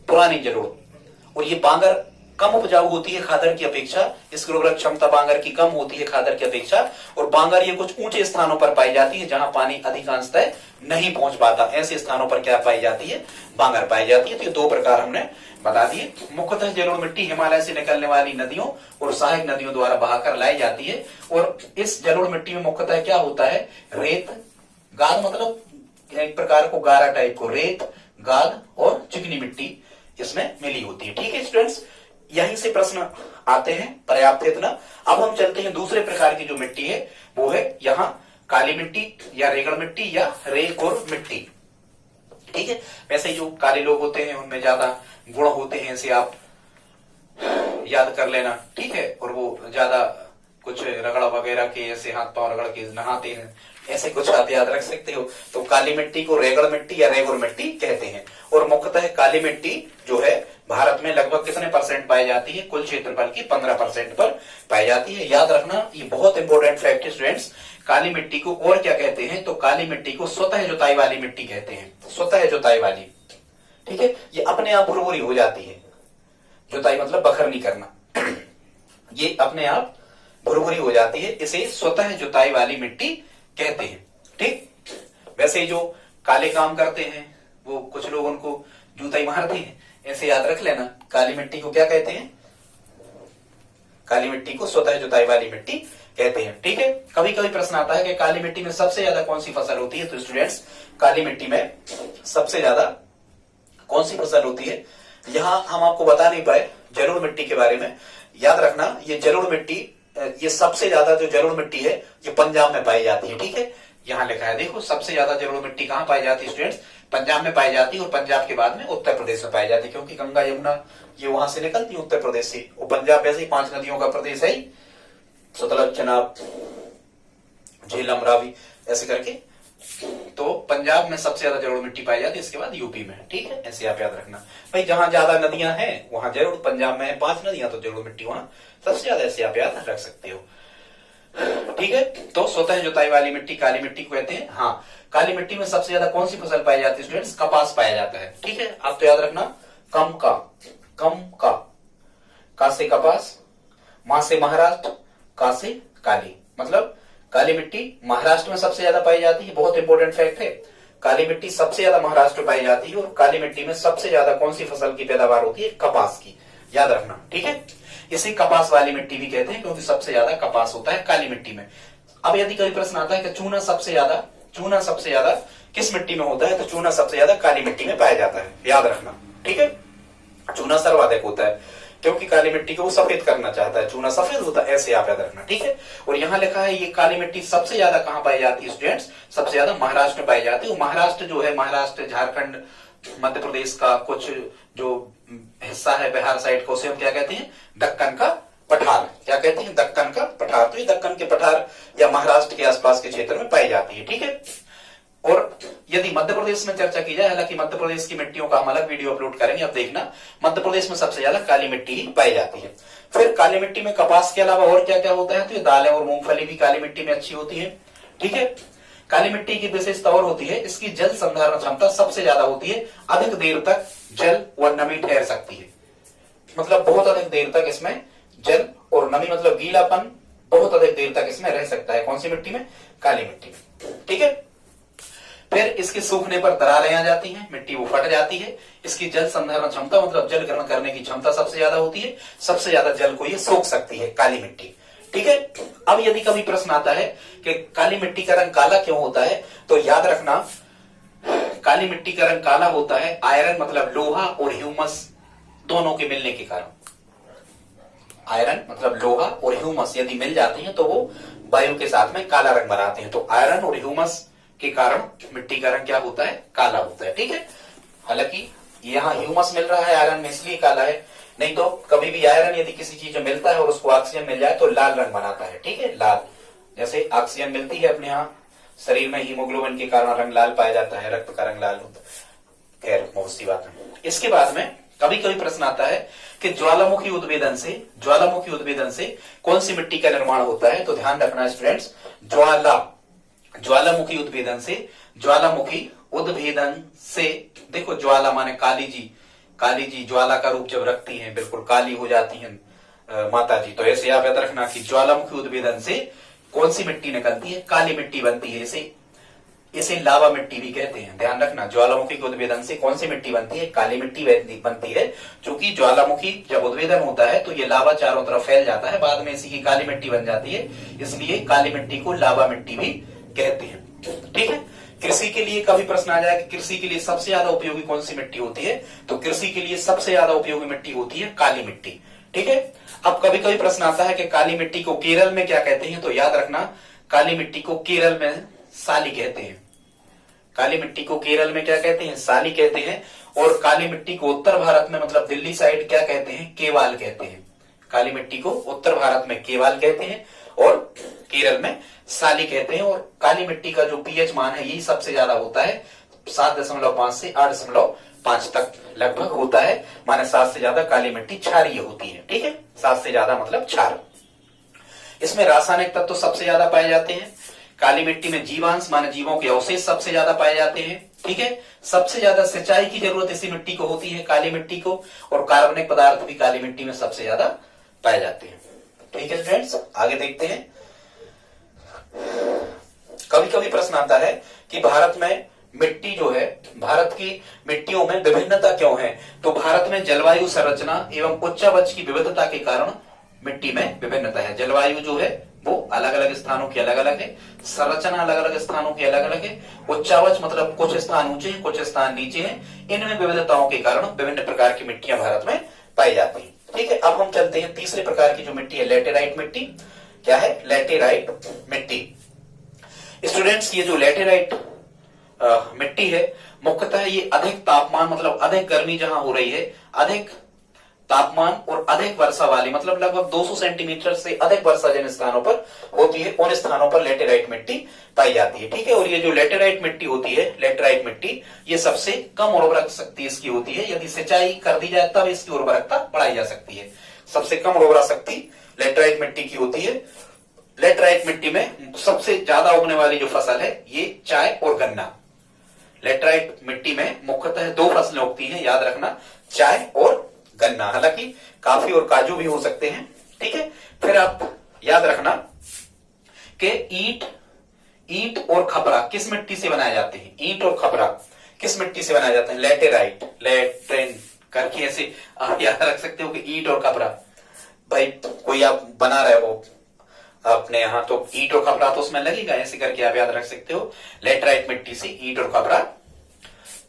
पुरानी जलोढ़। और ये बांगर कम उपजाऊ होती है खादर की अपेक्षा, इसकी उर्वरक क्षमता बांगर की कम होती है खादर की अपेक्षा। और बांगर ये कुछ ऊंचे स्थानों पर पाई जाती है जहां पानी अधिकांशतः नहीं पहुंच पाता, ऐसे स्थानों पर क्या पाई जाती है, बांगर पाई जाती है। तो ये 2 प्रकार हमने बता दिए। मुख्यतः जलोढ़ मिट्टी हिमालय से निकलने वाली नदियों और सहायक नदियों द्वारा बहाकर लाई जाती है। और इस जलोढ़ मिट्टी में मुख्यतः क्या होता है, रेत, गाद, मतलब एक प्रकार को गारा टाइप को, रेत, गाद और चिकनी मिट्टी इसमें मिली होती है। ठीक है स्टूडेंट्स, यहीं से प्रश्न आते हैं, पर्याप्त है इतना। अब हम चलते हैं दूसरे प्रकार की जो मिट्टी है, वो है यहाँ काली मिट्टी या रेगड़ मिट्टी या रेगुर मिट्टी। ठीक है, वैसे जो काले लोग होते हैं उनमें ज्यादा गुण होते हैं, इसे आप याद कर लेना। ठीक है, और वो ज्यादा कुछ रगड़ा वगैरह के ऐसे हाथ पांव रगड़ के नहाते हैं, ऐसे कुछ आप याद रख सकते हो। तो काली मिट्टी को रेगड़ मिट्टी या रेगुर मिट्टी कहते हैं। और मुख्यतः काली मिट्टी जो है भारत में लगभग कितने % पाई जाती है, कुल क्षेत्रफल की 15% पर पाई जाती है। याद रखना, ये बहुत इंपॉर्टेंट फैक्ट है स्टूडेंट्स। काली मिट्टी को और क्या कहते हैं, तो काली मिट्टी को स्वतः जुताई वाली मिट्टी कहते हैं, स्वतः जुताई वाली। ठीक है, ये अपने आप भुरभुरी हो जाती है, जुताई मतलब बखरनी करना, ये अपने आप भुरभुरी हो जाती है, इसे स्वतः जुताई वाली मिट्टी कहते हैं। ठीक, वैसे जो काले काम करते हैं वो कुछ लोग उनको जूता ही मारते हैं, ऐसे याद रख लेना। काली मिट्टी को क्या कहते हैं, काली मिट्टी को स्वतः जुताई वाली मिट्टी कहते हैं। ठीक है, कभी कभी प्रश्न आता है कि काली मिट्टी में सबसे ज्यादा कौन सी फसल होती है, तो स्टूडेंट्स काली मिट्टी में सबसे ज्यादा कौन सी फसल होती है, यहां हम आपको बता नहीं पाए जलोढ़ मिट्टी के बारे में। याद रखना, ये जलोढ़ मिट्टी, ये सबसे ज्यादा जो जलोढ़ मिट्टी है ये पंजाब में पाई जाती है। ठीक है, यहाँ लिखा है, देखो सबसे ज्यादा जलोढ़ मिट्टी कहाँ पाई जाती है स्टूडेंट्स, पंजाब में पाई जाती है, और पंजाब के बाद में उत्तर प्रदेश में पाई जाती है, क्योंकि गंगा यमुना ये वहां से निकलती है उत्तर प्रदेश से, और पंजाब वैसे ही 5 नदियों का प्रदेश है, सतलज, चनाब, झेलम, रावी, ऐसे करके। तो पंजाब में सबसे ज्यादा जलोढ़ मिट्टी पाई जाती है, इसके बाद यूपी में। ठीक है, ऐसे आप याद रखना भाई, जहां ज्यादा नदियां हैं वहां जरूर, पंजाब में है 5 नदियां तो जलोढ़ मिट्टी वहां सबसे ज्यादा, ऐसे आप याद रख सकते हो। ठीक है, तो स्वतः जुताई वाली मिट्टी काली मिट्टी को कहते हैं। हाँ, काली मिट्टी में सबसे ज्यादा कौन सी फसल पाई जाती है स्टूडेंट्स, कपास पाया जाता है। ठीक है, आप तो याद रखना, कम का से कपास, मां से महाराष्ट्र, का से काली, मतलब काली मिट्टी महाराष्ट्र में सबसे ज्यादा पाई जाती है। बहुत इंपॉर्टेंट फैक्ट है, काली मिट्टी सबसे ज्यादा महाराष्ट्र में पाई जाती है, और काली मिट्टी में सबसे ज्यादा कौन सी फसल की पैदावार होती है, कपास की, याद रखना। ठीक है, इसे कपास वाली मिट्टी भी कहते हैं क्योंकि सबसे ज्यादा कपास होता है काली मिट्टी में। अब यदि कोई प्रश्न आता है कि चूना सबसे ज्यादा किस मिट्टी में होता है, तो चूना सबसे ज्यादा काली मिट्टी में पाया जाता है, याद रखना। ठीक है, चूना सर्वाधिक होता है क्योंकि काली मिट्टी को वो सफेद करना चाहता है, चूना सफेद होता है, ऐसे आप याद रखना। ठीक है, और यहाँ लिखा है ये काली मिट्टी सबसे ज्यादा कहां पाई जाती है स्टूडेंट्स, सबसे ज्यादा महाराष्ट्र में पाई जाती है। महाराष्ट्र जो है, महाराष्ट्र, झारखंड, मध्य प्रदेश का कुछ जो हिस्सा है बिहार साइड को, उसे हम क्या कहते हैं, दक्कन का पठार। क्या कहते हैं, दक्कन का पठार। तो ये दक्कन के पठार या महाराष्ट्र के आसपास के क्षेत्र में पाई जाती है। ठीक है, और यदि मध्य प्रदेश में चर्चा की जाए, हालांकि मध्य प्रदेश की मिट्टियों का हम अलग वीडियो अपलोड करेंगे, अब देखना, मध्य प्रदेश में सबसे ज्यादा काली मिट्टी ही पाई जाती है। फिर काली मिट्टी में कपास के अलावा और क्या क्या होता है, तो ये दालें और मूंगफली भी काली मिट्टी में अच्छी होती है। ठीक है, काली मिट्टी की विशेषता और होती है, इसकी जल संधारण क्षमता सबसे ज्यादा होती है, अधिक देर तक जल व नमी ठहर सकती है। मतलब बहुत अधिक देर तक इसमें जल और नमी, मतलब गीलापन बहुत अधिक देर तक इसमें रह सकता है। कौन सी मिट्टी में, काली मिट्टी में। ठीक है, फिर इसके सूखने पर दरारें आ जाती हैं, मिट्टी वो फट जाती है। इसकी जल संधारण क्षमता, मतलब जल ग्रहण करने की क्षमता सबसे ज्यादा होती है, सबसे ज्यादा जल को ये सोख सकती है काली मिट्टी। ठीक है, अब यदि कभी प्रश्न आता है कि काली मिट्टी का रंग काला क्यों होता है, तो याद रखना, काली मिट्टी का रंग काला होता है आयरन, मतलब लोहा और ह्यूमस दोनों के मिलने के कारण। आयरन मतलब लोहा और ह्यूमस यदि मिल जाते हैं तो वो वायु के साथ में काला रंग बनाते हैं। तो आयरन और ह्यूमस के कारण मिट्टी का रंग क्या होता है, काला होता है। ठीक है, हालांकि यहाँ ह्यूमस मिल रहा है आयरन में, इसलिए काला है, नहीं तो कभी भी आयरन यदि किसी चीज में मिलता है और उसको ऑक्सीजन मिल जाए तो लाल रंग बनाता है। ठीक है, लाल, जैसे ऑक्सीजन मिलती है अपने यहाँ शरीर में, हीमोग्लोबिन के कारण रंग लाल पाया जाता है, रक्त का रंग लाल होता है। खैर बहुत सी बात है। इसके बाद में कभी कभी प्रश्न आता है कि ज्वालामुखी उद्भेदन से कौन सी मिट्टी का निर्माण होता है, तो ध्यान रखना स्टूडेंट्स, ज्वालामुखी उद्भेदन से, देखो ज्वाला माने काली जी ज्वाला का रूप जब रखती हैं, बिल्कुल काली हो जाती हैं माता जी, तो ऐसे आप याद रखना कि ज्वालामुखी उद्भेदन से कौन सी मिट्टी निकलती है, काली मिट्टी बनती है। इसे लावा मिट्टी भी कहते हैं। ध्यान रखना, ज्वालामुखी के उद्भेदन से कौन सी मिट्टी बनती है, काली मिट्टी बनती है। क्योंकि ज्वालामुखी जब उद्भेदन होता है तो ये लावा चारों तरफ फैल जाता है, बाद में इसी की काली मिट्टी बन जाती है, इसलिए काली मिट्टी को लावा मिट्टी भी कहते हैं। ठीक है, कृषि के लिए कभी प्रश्न आ जाए कि कृषि के लिए सबसे ज्यादा उपयोगी कौन सी मिट्टी होती है, तो कृषि के लिए सबसे ज्यादा उपयोगी मिट्टी होती है काली मिट्टी। ठीक है, अब कभी कभी प्रश्न आता है कि काली मिट्टी को केरल में क्या कहते हैं, तो याद रखना, काली मिट्टी को केरल में साली कहते हैं। काली मिट्टी को केरल में क्या कहते हैं, साली कहते हैं। और काली मिट्टी को उत्तर भारत में, मतलब दिल्ली साइड, क्या कहते हैं, केवाल कहते हैं। काली मिट्टी को उत्तर भारत में केवाल कहते हैं और केरल में साली कहते हैं। और काली मिट्टी का जो पीएच मान है यही सबसे ज्यादा होता है, 7.5 से 8.5 तक लगभग होता है, माने 7 से ज्यादा काली मिट्टी क्षारीय होती है। ठीक है, 7 से ज्यादा मतलब क्षार। इसमें रासायनिक तत्व सबसे ज्यादा पाए जाते हैं। काली मिट्टी में जीवांश माने जीवों के अवशेष सबसे ज्यादा पाए जाते हैं। ठीक है, सबसे ज्यादा सिंचाई की जरूरत इसी मिट्टी को होती है, काली मिट्टी को, और कार्बनिक पदार्थ भी काली मिट्टी में सबसे ज्यादा पाए जाते हैं। ठीक है फ्रेंड्स, आगे देखते हैं। कभी कभी प्रश्न आता है कि भारत में मिट्टी जो है, भारत की मिट्टियों में विभिन्नता क्यों है, तो भारत में जलवायु संरचना एवं उच्चावच की विविधता के कारण मिट्टी में विभिन्नता है। जलवायु जो है वो अलग अलग स्थानों की अलग अलग है, संरचना अलग अलग स्थानों की अलग अलग है, उच्चावच मतलब कुछ स्थान ऊंचे हैं, कुछ स्थान नीचे हैं। इनमें विविधताओं के कारण विभिन्न प्रकार की मिट्टियां भारत में पाई जाती है। ठीक है, अब हम चलते हैं तीसरे प्रकार की जो मिट्टी है, लैटेराइट मिट्टी। क्या है, लैटेराइट मिट्टी। स्टूडेंट्स, ये जो लैटेराइट मिट्टी है, मुख्यतः ये अधिक तापमान, मतलब अधिक गर्मी जहां हो रही है, अधिक तापमान और अधिक वर्षा वाली, मतलब लगभग 200 सेंटीमीटर से अधिक वर्षा जिन स्थानों पर होती है, उन स्थानों पर लैटेराइट मिट्टी पाई जाती है। ठीक है, और ये जो लैटेराइट मिट्टी होती है, लैटेराइट मिट्टी, ये सबसे कम उर्वरक शक्ति इसकी होती है। यदि सिंचाई कर दी जाए तब इसकी उर्वरकता बढ़ाई जा सकती है। सबसे कम उर्वरक शक्ति लैटेराइट मिट्टी की होती है। लैटेराइट मिट्टी में सबसे ज्यादा उगने वाली जो फसल है ये चाय और गन्ना। लैटेराइट मिट्टी में मुख्यतः 2 फसलें उगती हैं, याद रखना, चाय और गन्ना। हालांकि काफी और काजू भी हो सकते हैं। ठीक है, फिर आप याद रखना कि ईंट और खपरा किस मिट्टी से बनाए जाते हैं, ईंट और खपरा किस मिट्टी से बनाए जाते हैं, लैटेराइट, लैट्रेन करके ऐसे आप याद रख सकते हो कि ईंट और खपरा भाई कोई आप बना रहे हो अपने यहाँ, तो ईंट और खपरा तो उसमें लगेगा, ऐसे करके आप याद रख सकते हो। लेटराइट मिट्टी से ईंट और खपरा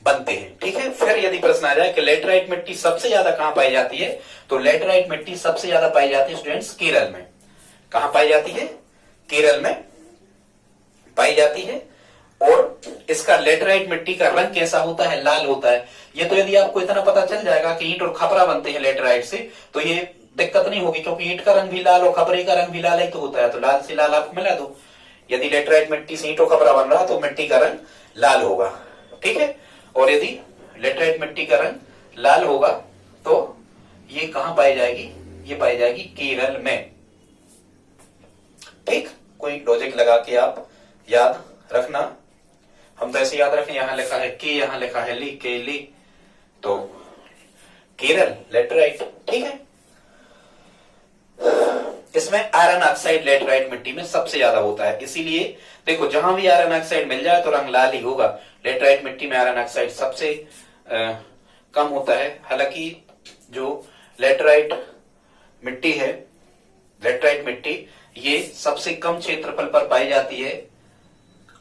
बनते हैं। ठीक है, फिर यदि प्रश्न आ जाए कि लेटराइट मिट्टी सबसे ज्यादा कहां पाई जाती है, तो लेटराइट मिट्टी सबसे ज्यादा पाई जाती है स्टूडेंट्स केरल में। कहां पाई जाती है? केरल में पाई जाती है। और इसका लेटराइट मिट्टी का रंग कैसा होता है? लाल होता है। ये तो यदि आपको इतना पता चल जाएगा कि ईंट और खपरा बनते हैं लेटराइट से, तो ये दिक्कत नहीं होगी, क्योंकि ईंट का रंग भी लाल और खपरे का रंग भी लाल ही तो होता है, तो लाल से लाल आप मिला दो। यदि लेटराइट मिट्टी से ईंट और खपरा बन रहा तो मिट्टी का रंग लाल होगा। ठीक है, और यदि लेटराइट मिट्टी का रंग लाल होगा तो ये कहां पाई जाएगी? ये पाई जाएगी केरल में। ठीक, कोई लॉजिक लगा के आप याद रखना। हम तो ऐसे याद रखें, यहां लिखा है के, यहां लिखा है ली, के ली, तो केरल लेटराइट। ठीक है, इसमें आयरन ऑक्साइड लेटराइट मिट्टी में सबसे ज्यादा होता है, इसीलिए देखो जहां भी आयरन ऑक्साइड मिल जाए तो रंग लाल ही होगा। लेटराइट मिट्टी में आयरन ऑक्साइड सबसे कम होता है। हालांकि जो लेटराइट मिट्टी है, लेटराइट मिट्टी ये सबसे कम क्षेत्रफल पर पाई जाती है।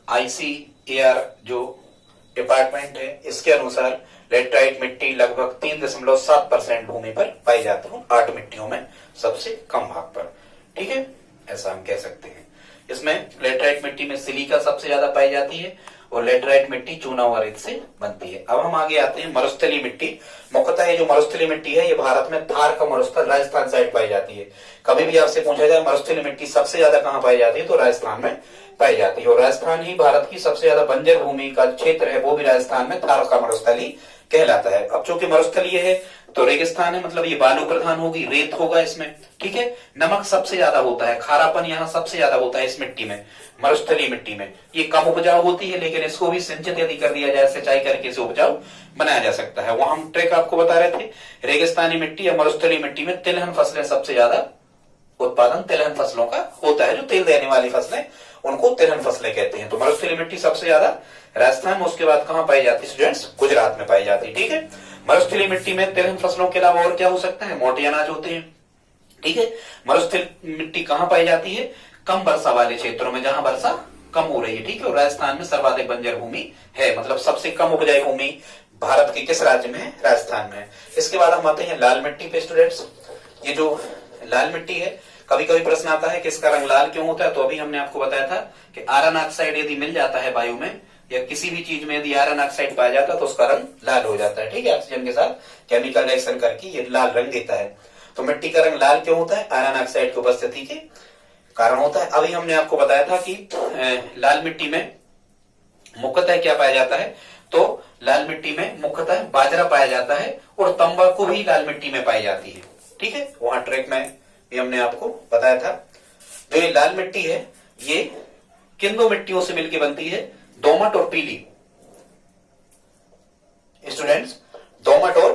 ICAR जो डिपार्टमेंट है, इसके अनुसार लेटराइट मिट्टी लगभग 3.7% भूमि पर पाई जाती है, 8 मिट्टियों में सबसे कम भाग पर। ठीक है, ऐसा हम कह सकते हैं। इसमें लेटराइट मिट्टी में सिलिका सबसे ज्यादा पाई जाती है और लेटराइट मिट्टी चूना व रेत से बनती है। अब हम आगे आते हैं मरुस्थलीय मिट्टी। मुख्यतः ये जो मरुस्थलीय मिट्टी है, ये भारत में थार का मरुस्थल राजस्थान साइड पाई जाती है। कभी भी आपसे पूछा जाए मरुस्थलीय मिट्टी सबसे ज्यादा कहां पाई जाती है, तो राजस्थान में पाई जाती है। और राजस्थान ही भारत की सबसे ज्यादा बंजर भूमि का क्षेत्र है, वो भी राजस्थान में थार का मरुस्थल ही कहलाता है। अब चूंकि मरुस्थलीय है तो रेगिस्तान है, मतलब ये बालू प्रधान होगी, रेत होगा इसमें। ठीक है, नमक सबसे ज्यादा होता है, खारापन यहाँ सबसे ज्यादा होता है इस मिट्टी में, मरुस्थलीय मिट्टी में। ये कम उपजाऊ होती है, लेकिन इसको भी सिंचित यदि कर दिया जाए, सिंचाई करके इसे उपजाऊ बनाया जा सकता है। वहां हम ट्रिक आपको बता रहे थे, रेगिस्तानी मिट्टी या मरुस्थलीय मिट्टी में तिलहन फसलें सबसे ज्यादा उत्पादन तिलहन फसलों का होता है। जो तेल देने वाली फसलें, उनको तिलहन फसलें कहते हैं। तो मरुस्थलीय मिट्टी सबसे ज्यादा राजस्थान में, उसके बाद कहां पाई जाती है स्टूडेंट्स? गुजरात में पाई जाती है। ठीक है, मरुस्थलीय मिट्टी में तिलहन फसलों के अलावा और क्या हो सकता है? मोटे अनाज होते हैं। ठीक है, मरुस्थलीय मिट्टी कहां पाई जाती है? कम वर्षा वाले क्षेत्रों में, जहां वर्षा कम हो रही है। ठीक है, और राजस्थान में सर्वाधिक बंजर भूमि है, मतलब सबसे कम उपजाऊ भूमि भारत के किस राज्य में है? राजस्थान में। इसके बाद हम आते हैं लाल मिट्टी पे स्टूडेंट्स। ये जो लाल मिट्टी है, कभी कभी प्रश्न आता है कि इसका रंग लाल क्यों होता है, तो अभी हमने आपको बताया था कि आयरन ऑक्साइड यदि मिल जाता है वायु में या किसी भी चीज में, यदि आयरन ऑक्साइड पाया जाता है तो उसका रंग लाल हो जाता है। ठीक है, ऑक्सीजन के साथ केमिकल रिएक्शन करके ये लाल रंग देता है। तो मिट्टी का रंग लाल क्यों होता है? आयरन ऑक्साइड की उपस्थिति के कारण होता है। अभी हमने आपको बताया था कि लाल मिट्टी में मुख्यतः क्या पाया जाता है, तो लाल मिट्टी में मुख्यतः बाजरा पाया जाता है और तंबाकू भी लाल मिट्टी में पाई जाती है। ठीक है, वहां ट्रैक में भी हमने आपको बताया था। जो ये लाल मिट्टी है, ये किन दो मिट्टियों से मिलकर बनती है? दोमट और पीली। स्टूडेंट्स, दोमट और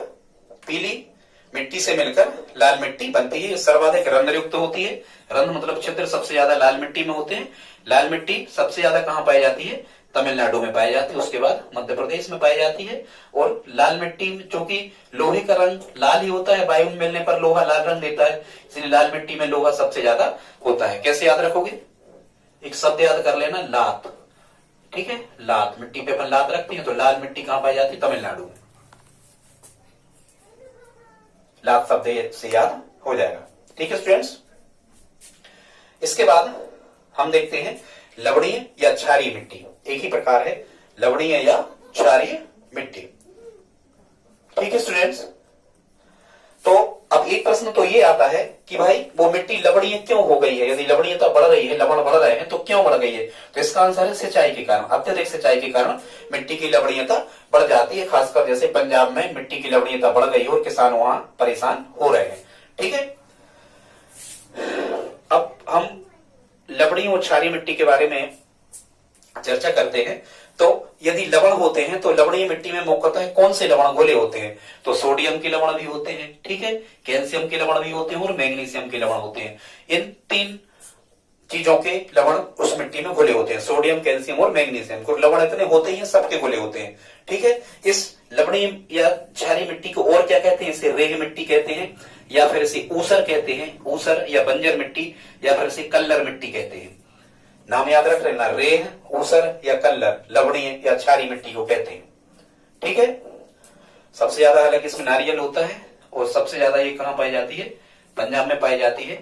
पीली मिट्टी से मिलकर लाल मिट्टी बनती है। ये सर्वाधिक रंध्र युक्त होती है। रंध्र मतलब छिद्र सबसे ज्यादा लाल मिट्टी में होते हैं। लाल मिट्टी सबसे ज्यादा कहां पाई जाती है? तमिलनाडु में पाई जाती है, उसके बाद मध्य प्रदेश में पाई जाती है। और लाल मिट्टी चूंकि लोहे का रंग लाल ही होता है, वायु में मिलने पर लोहा लाल रंग देता है, इसलिए लाल मिट्टी में लोहा सबसे ज्यादा होता है। कैसे याद रखोगे? एक शब्द याद कर लेना, लात। ठीक है, लात, मिट्टी पे अपन लात रखते हैं, तो लाल मिट्टी कहां पाई जाती है? तमिलनाडु में। लात शब्द से याद हो जाएगा। ठीक है स्टूडेंट्स, इसके बाद हम देखते हैं लवणीय या क्षारीय मिट्टी। एक ही प्रकार है, लवणीय या क्षारीय मिट्टी। ठीक है स्टूडेंट्स, तो अब एक प्रश्न तो ये आता है कि भाई वो मिट्टी लवणीय क्यों हो गई है? यदि लवणीयता बढ़ रही है, लवण बढ़ रहे हैं, तो क्यों बढ़ गई है? तो इसका आंसर है सिंचाई के कारण। अत्यधिक सिंचाई के कारण मिट्टी की लवणीयता बढ़ जाती है। खासकर जैसे पंजाब में मिट्टी की लवणीयता बढ़ गई और किसान वहां परेशान हो रहे हैं। ठीक है, अब हम लवणीय और क्षारीय मिट्टी के बारे में चर्चा करते हैं। तो यदि लवण होते हैं तो लवणीय मिट्टी में मुख्यतः कौन से लवण घुले होते हैं? तो सोडियम के लवण भी होते हैं, ठीक है, कैल्शियम के लवण भी होते हैं और मैग्नीशियम के लवण होते हैं। इन तीन चीजों के लवण उस मिट्टी में घुले होते हैं, सोडियम, कैल्शियम और मैग्नीशियम। कुछ लवण इतने होते ही सबके घुले होते हैं। ठीक है, इस लवणीय या क्षारीय मिट्टी को और क्या कहते हैं? इसे रेग मिट्टी कहते हैं। या फिर इसे ऊसर कहते हैं, ऊसर या बंजर मिट्टी, या फिर इसे कल्लर मिट्टी कहते हैं। नाम याद रख लेना, रेह, ऊसर या कल्लर, लवणीय या क्षारीय मिट्टी को कहते हैं। ठीक है। सबसे ज्यादा हालांकि इसमें नारियल होता है और सबसे ज्यादा ये कहां पाई जाती है? पंजाब में पाई जाती है।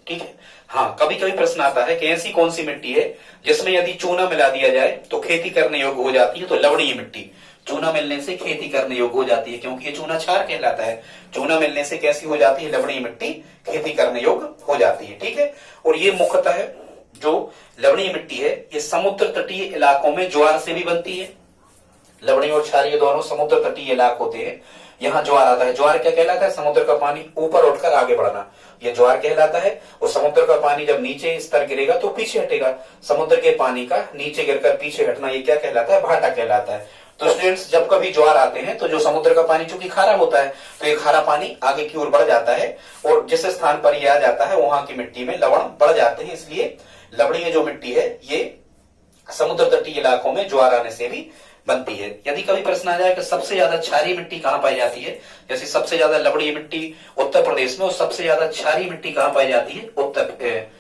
ठीक है। हाँ, कभी कभी प्रश्न आता है कि ऐसी कौन सी मिट्टी है जिसमें यदि चूना मिला दिया जाए तो खेती करने योग्य हो जाती है? तो लवणीय मिट्टी। चूना मिलने से खेती करने योग्य हो जाती है, क्योंकि ये चूना क्षार कहलाता है। चूना मिलने से कैसी हो जाती है? लवणीय मिट्टी खेती करने योग्य हो जाती है। ठीक है। और ये मुख्यतः जो लवणीय मिट्टी है ये समुद्र तटीय इलाकों में ज्वार से भी बनती है। लवणीय और क्षारीय दोनों समुद्र तटीय इलाके होते हैं, यहाँ ज्वार आता है। ज्वार क्या कहलाता है? समुद्र का पानी ऊपर उठकर आगे बढ़ना, यह ज्वार कहलाता है। और समुद्र का पानी जब नीचे स्तर गिरेगा तो पीछे हटेगा। समुद्र के पानी का नीचे गिरकर पीछे हटना ये क्या कहलाता है? भाटा कहलाता है। तो स्टूडेंट्स, जब कभी ज्वार आते हैं तो जो समुद्र का पानी चूंकि खारा होता है तो ये खारा पानी आगे की ओर बढ़ जाता है, और जिस स्थान पर ये आ जाता है वहां की मिट्टी में लवण बढ़ जाते हैं। इसलिए लवणीय जो मिट्टी है ये समुद्र तटीय इलाकों में ज्वार आने से भी बनती है। यदि कभी प्रश्न आ जाए कि सबसे ज्यादा क्षारीय मिट्टी कहां पाई जाती है, जैसे सबसे ज्यादा लवणीय मिट्टी उत्तर प्रदेश में और सबसे ज्यादा क्षारीय मिट्टी कहां पाई जाती है?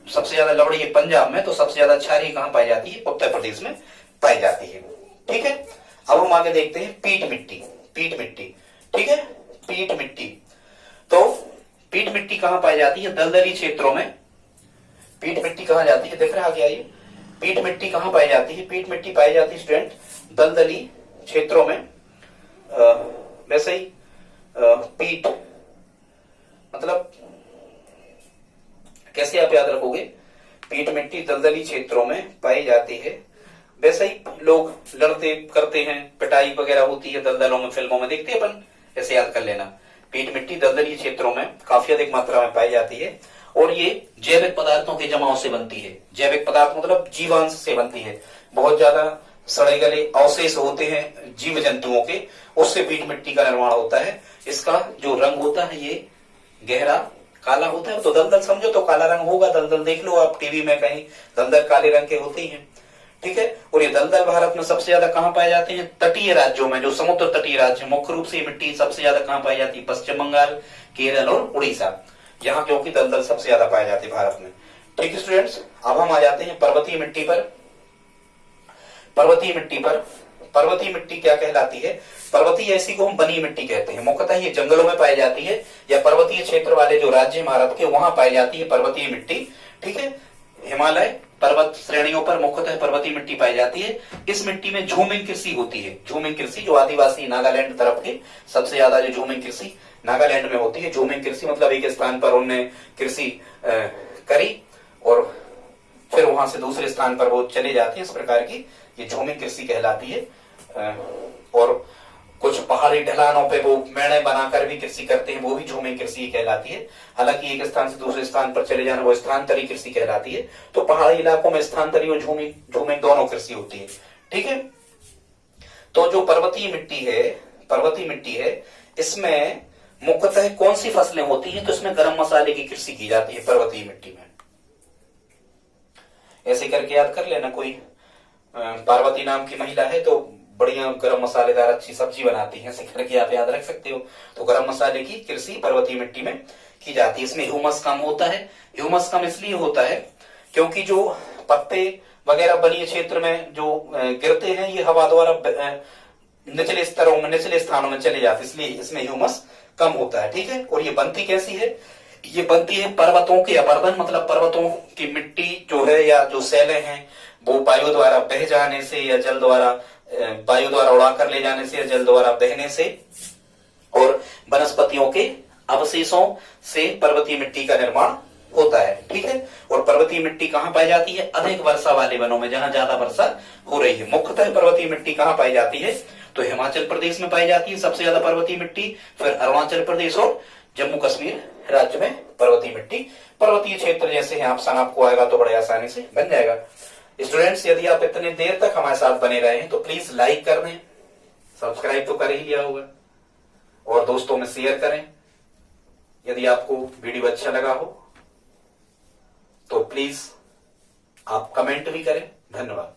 सबसे ज्यादा लवणीय पंजाब में, तो सबसे ज्यादा क्षारीय कहां पाई जाती है? उत्तर प्रदेश में पाई जाती है। ठीक है। अब हम आगे देखते हैं पीट मिट्टी। पीट मिट्टी, ठीक है, पीट मिट्टी। तो पीट मिट्टी कहां पाई जाती है? दलदली क्षेत्रों में। पीट मिट्टी कहां जाती है? दिख रहा क्या ये? पीट मिट्टी कहां पाई जाती है? पीट मिट्टी पाई जाती है स्टूडेंट दलदली क्षेत्रों में। वैसे ही पीट मतलब कैसे आप याद रखोगे? पीट मिट्टी दलदली क्षेत्रों में पाई जाती है। वैसे ही लोग लड़ते करते हैं, पिटाई वगैरह होती है दलदलों में, फिल्मों में देखते हैं अपन, ऐसे याद कर लेना। पीट मिट्टी दलदली क्षेत्रों में काफी अधिक मात्रा में पाई जाती है, और ये जैविक पदार्थों के जमाव से बनती है। जैविक पदार्थ मतलब जीवांश से बनती है। बहुत ज्यादा सड़े गले अवशेष होते हैं जीव जंतुओं के, उससे पीट मिट्टी का निर्माण होता है। इसका जो रंग होता है ये गहरा काला होता है। तो दलदल समझो तो काला रंग होगा। दलदल देख लो आप टीवी में कहीं, दलदल काले रंग के होते हैं। ठीक है। और ये दलदल भारत में सबसे ज्यादा कहां पाए जाते हैं? तटीय राज्यों में, जो समुद्र तटीय राज्य। मुख्य रूप से मिट्टी सबसे ज्यादा कहां पाई जाती है? पश्चिम बंगाल, केरल और उड़ीसा, यहाँ क्योंकि दलदल सबसे ज्यादा पाए जाते हैं भारत में। ठीक है स्टूडेंट्स, अब हम आ जाते हैं पर्वतीय मिट्टी पर। पर्वतीय मिट्टी पर, पर्वतीय मिट्टी क्या कहलाती है? पर्वतीय ऐसी को हम बनी मिट्टी कहते हैं। मुख्यतः ये जंगलों में पाई जाती है, या पर्वतीय क्षेत्र वाले जो राज्य भारत के वहां पाई जाती है पर्वतीय मिट्टी। ठीक है। हिमालय पर्वत श्रेणियों पर मुख्यतः पर्वतीय मिट्टी पाई जाती है। इस मिट्टी में झूमिंग कृषि होती है। झूमिंग कृषि जो आदिवासी नागालैंड तरफ के सबसे ज्यादा जो झूमिंग कृषि नागालैंड में होती है। झूमिंग कृषि मतलब एक स्थान पर उन्होंने कृषि करी और फिर वहां से दूसरे स्थान पर वो चले जाते हैं, इस प्रकार की ये झूमिंग कृषि कहलाती है। और कुछ पहाड़ी ढलानों पे वो मेड़े बनाकर भी कृषि करते हैं, वो भी झूमिंग कृषि कहलाती है। हालांकि एक स्थान से दूसरे स्थान पर चले जाना वो स्थानांतरी कृषि कहलाती है। तो पहाड़ी इलाकों में स्थानांतरी और झूमिंग दोनों कृषि होती है। ठीक है। तो जो पर्वतीय मिट्टी है इसमें मुख्यतः कौन सी फसलें होती हैं? तो इसमें गरम मसाले की कृषि की जाती है पर्वतीय मिट्टी में। ऐसे करके याद कर लेना, कोई पार्वती नाम की महिला है तो बढ़िया गरम मसालेदार अच्छी सब्जी बनाती है, ऐसे करके आप याद रख सकते हो। तो गरम मसाले की कृषि पर्वतीय मिट्टी में की जाती है। इसमें ह्यूमस कम होता है। ह्यूमस कम इसलिए होता है क्योंकि जो पत्ते वगैरह बनीय क्षेत्र में जो गिरते हैं ये हवा द्वारा निचले स्तरों में, निचले स्थानों में चले जाते, इसलिए इसमें ह्यूमस कम होता है। ठीक है। और ये बनती कैसी है? ये बनती है पर्वतों के अपर्दन, मतलब पर्वतों की मिट्टी जो है या जो सैले हैं वो वायु द्वारा बह जाने से या जल द्वारा वायु द्वारा उड़ा कर ले जाने से या जल द्वारा बहने से और वनस्पतियों के अवशेषों से पर्वतीय मिट्टी का निर्माण होता है। ठीक है। और पर्वतीय मिट्टी कहां पाई जाती है? अधिक वर्षा वाले वनों में, जहां ज्यादा वर्षा हो रही है। मुख्यतः पर्वतीय मिट्टी कहां पाई जाती है? तो हिमाचल प्रदेश में पाई जाती है सबसे ज्यादा पर्वतीय मिट्टी, फिर अरुणाचल प्रदेश और जम्मू कश्मीर राज्य में पर्वतीय मिट्टी। पर्वतीय क्षेत्र जैसे हैं ऑप्शन आपको आएगा तो बड़े आसानी से बन जाएगा। स्टूडेंट्स, यदि आप इतने देर तक हमारे साथ बने रहे हैं तो प्लीज लाइक कर दें, सब्सक्राइब तो कर ही लिया होगा, और दोस्तों में शेयर करें। यदि आपको वीडियो अच्छा लगा हो तो प्लीज आप कमेंट भी करें। धन्यवाद।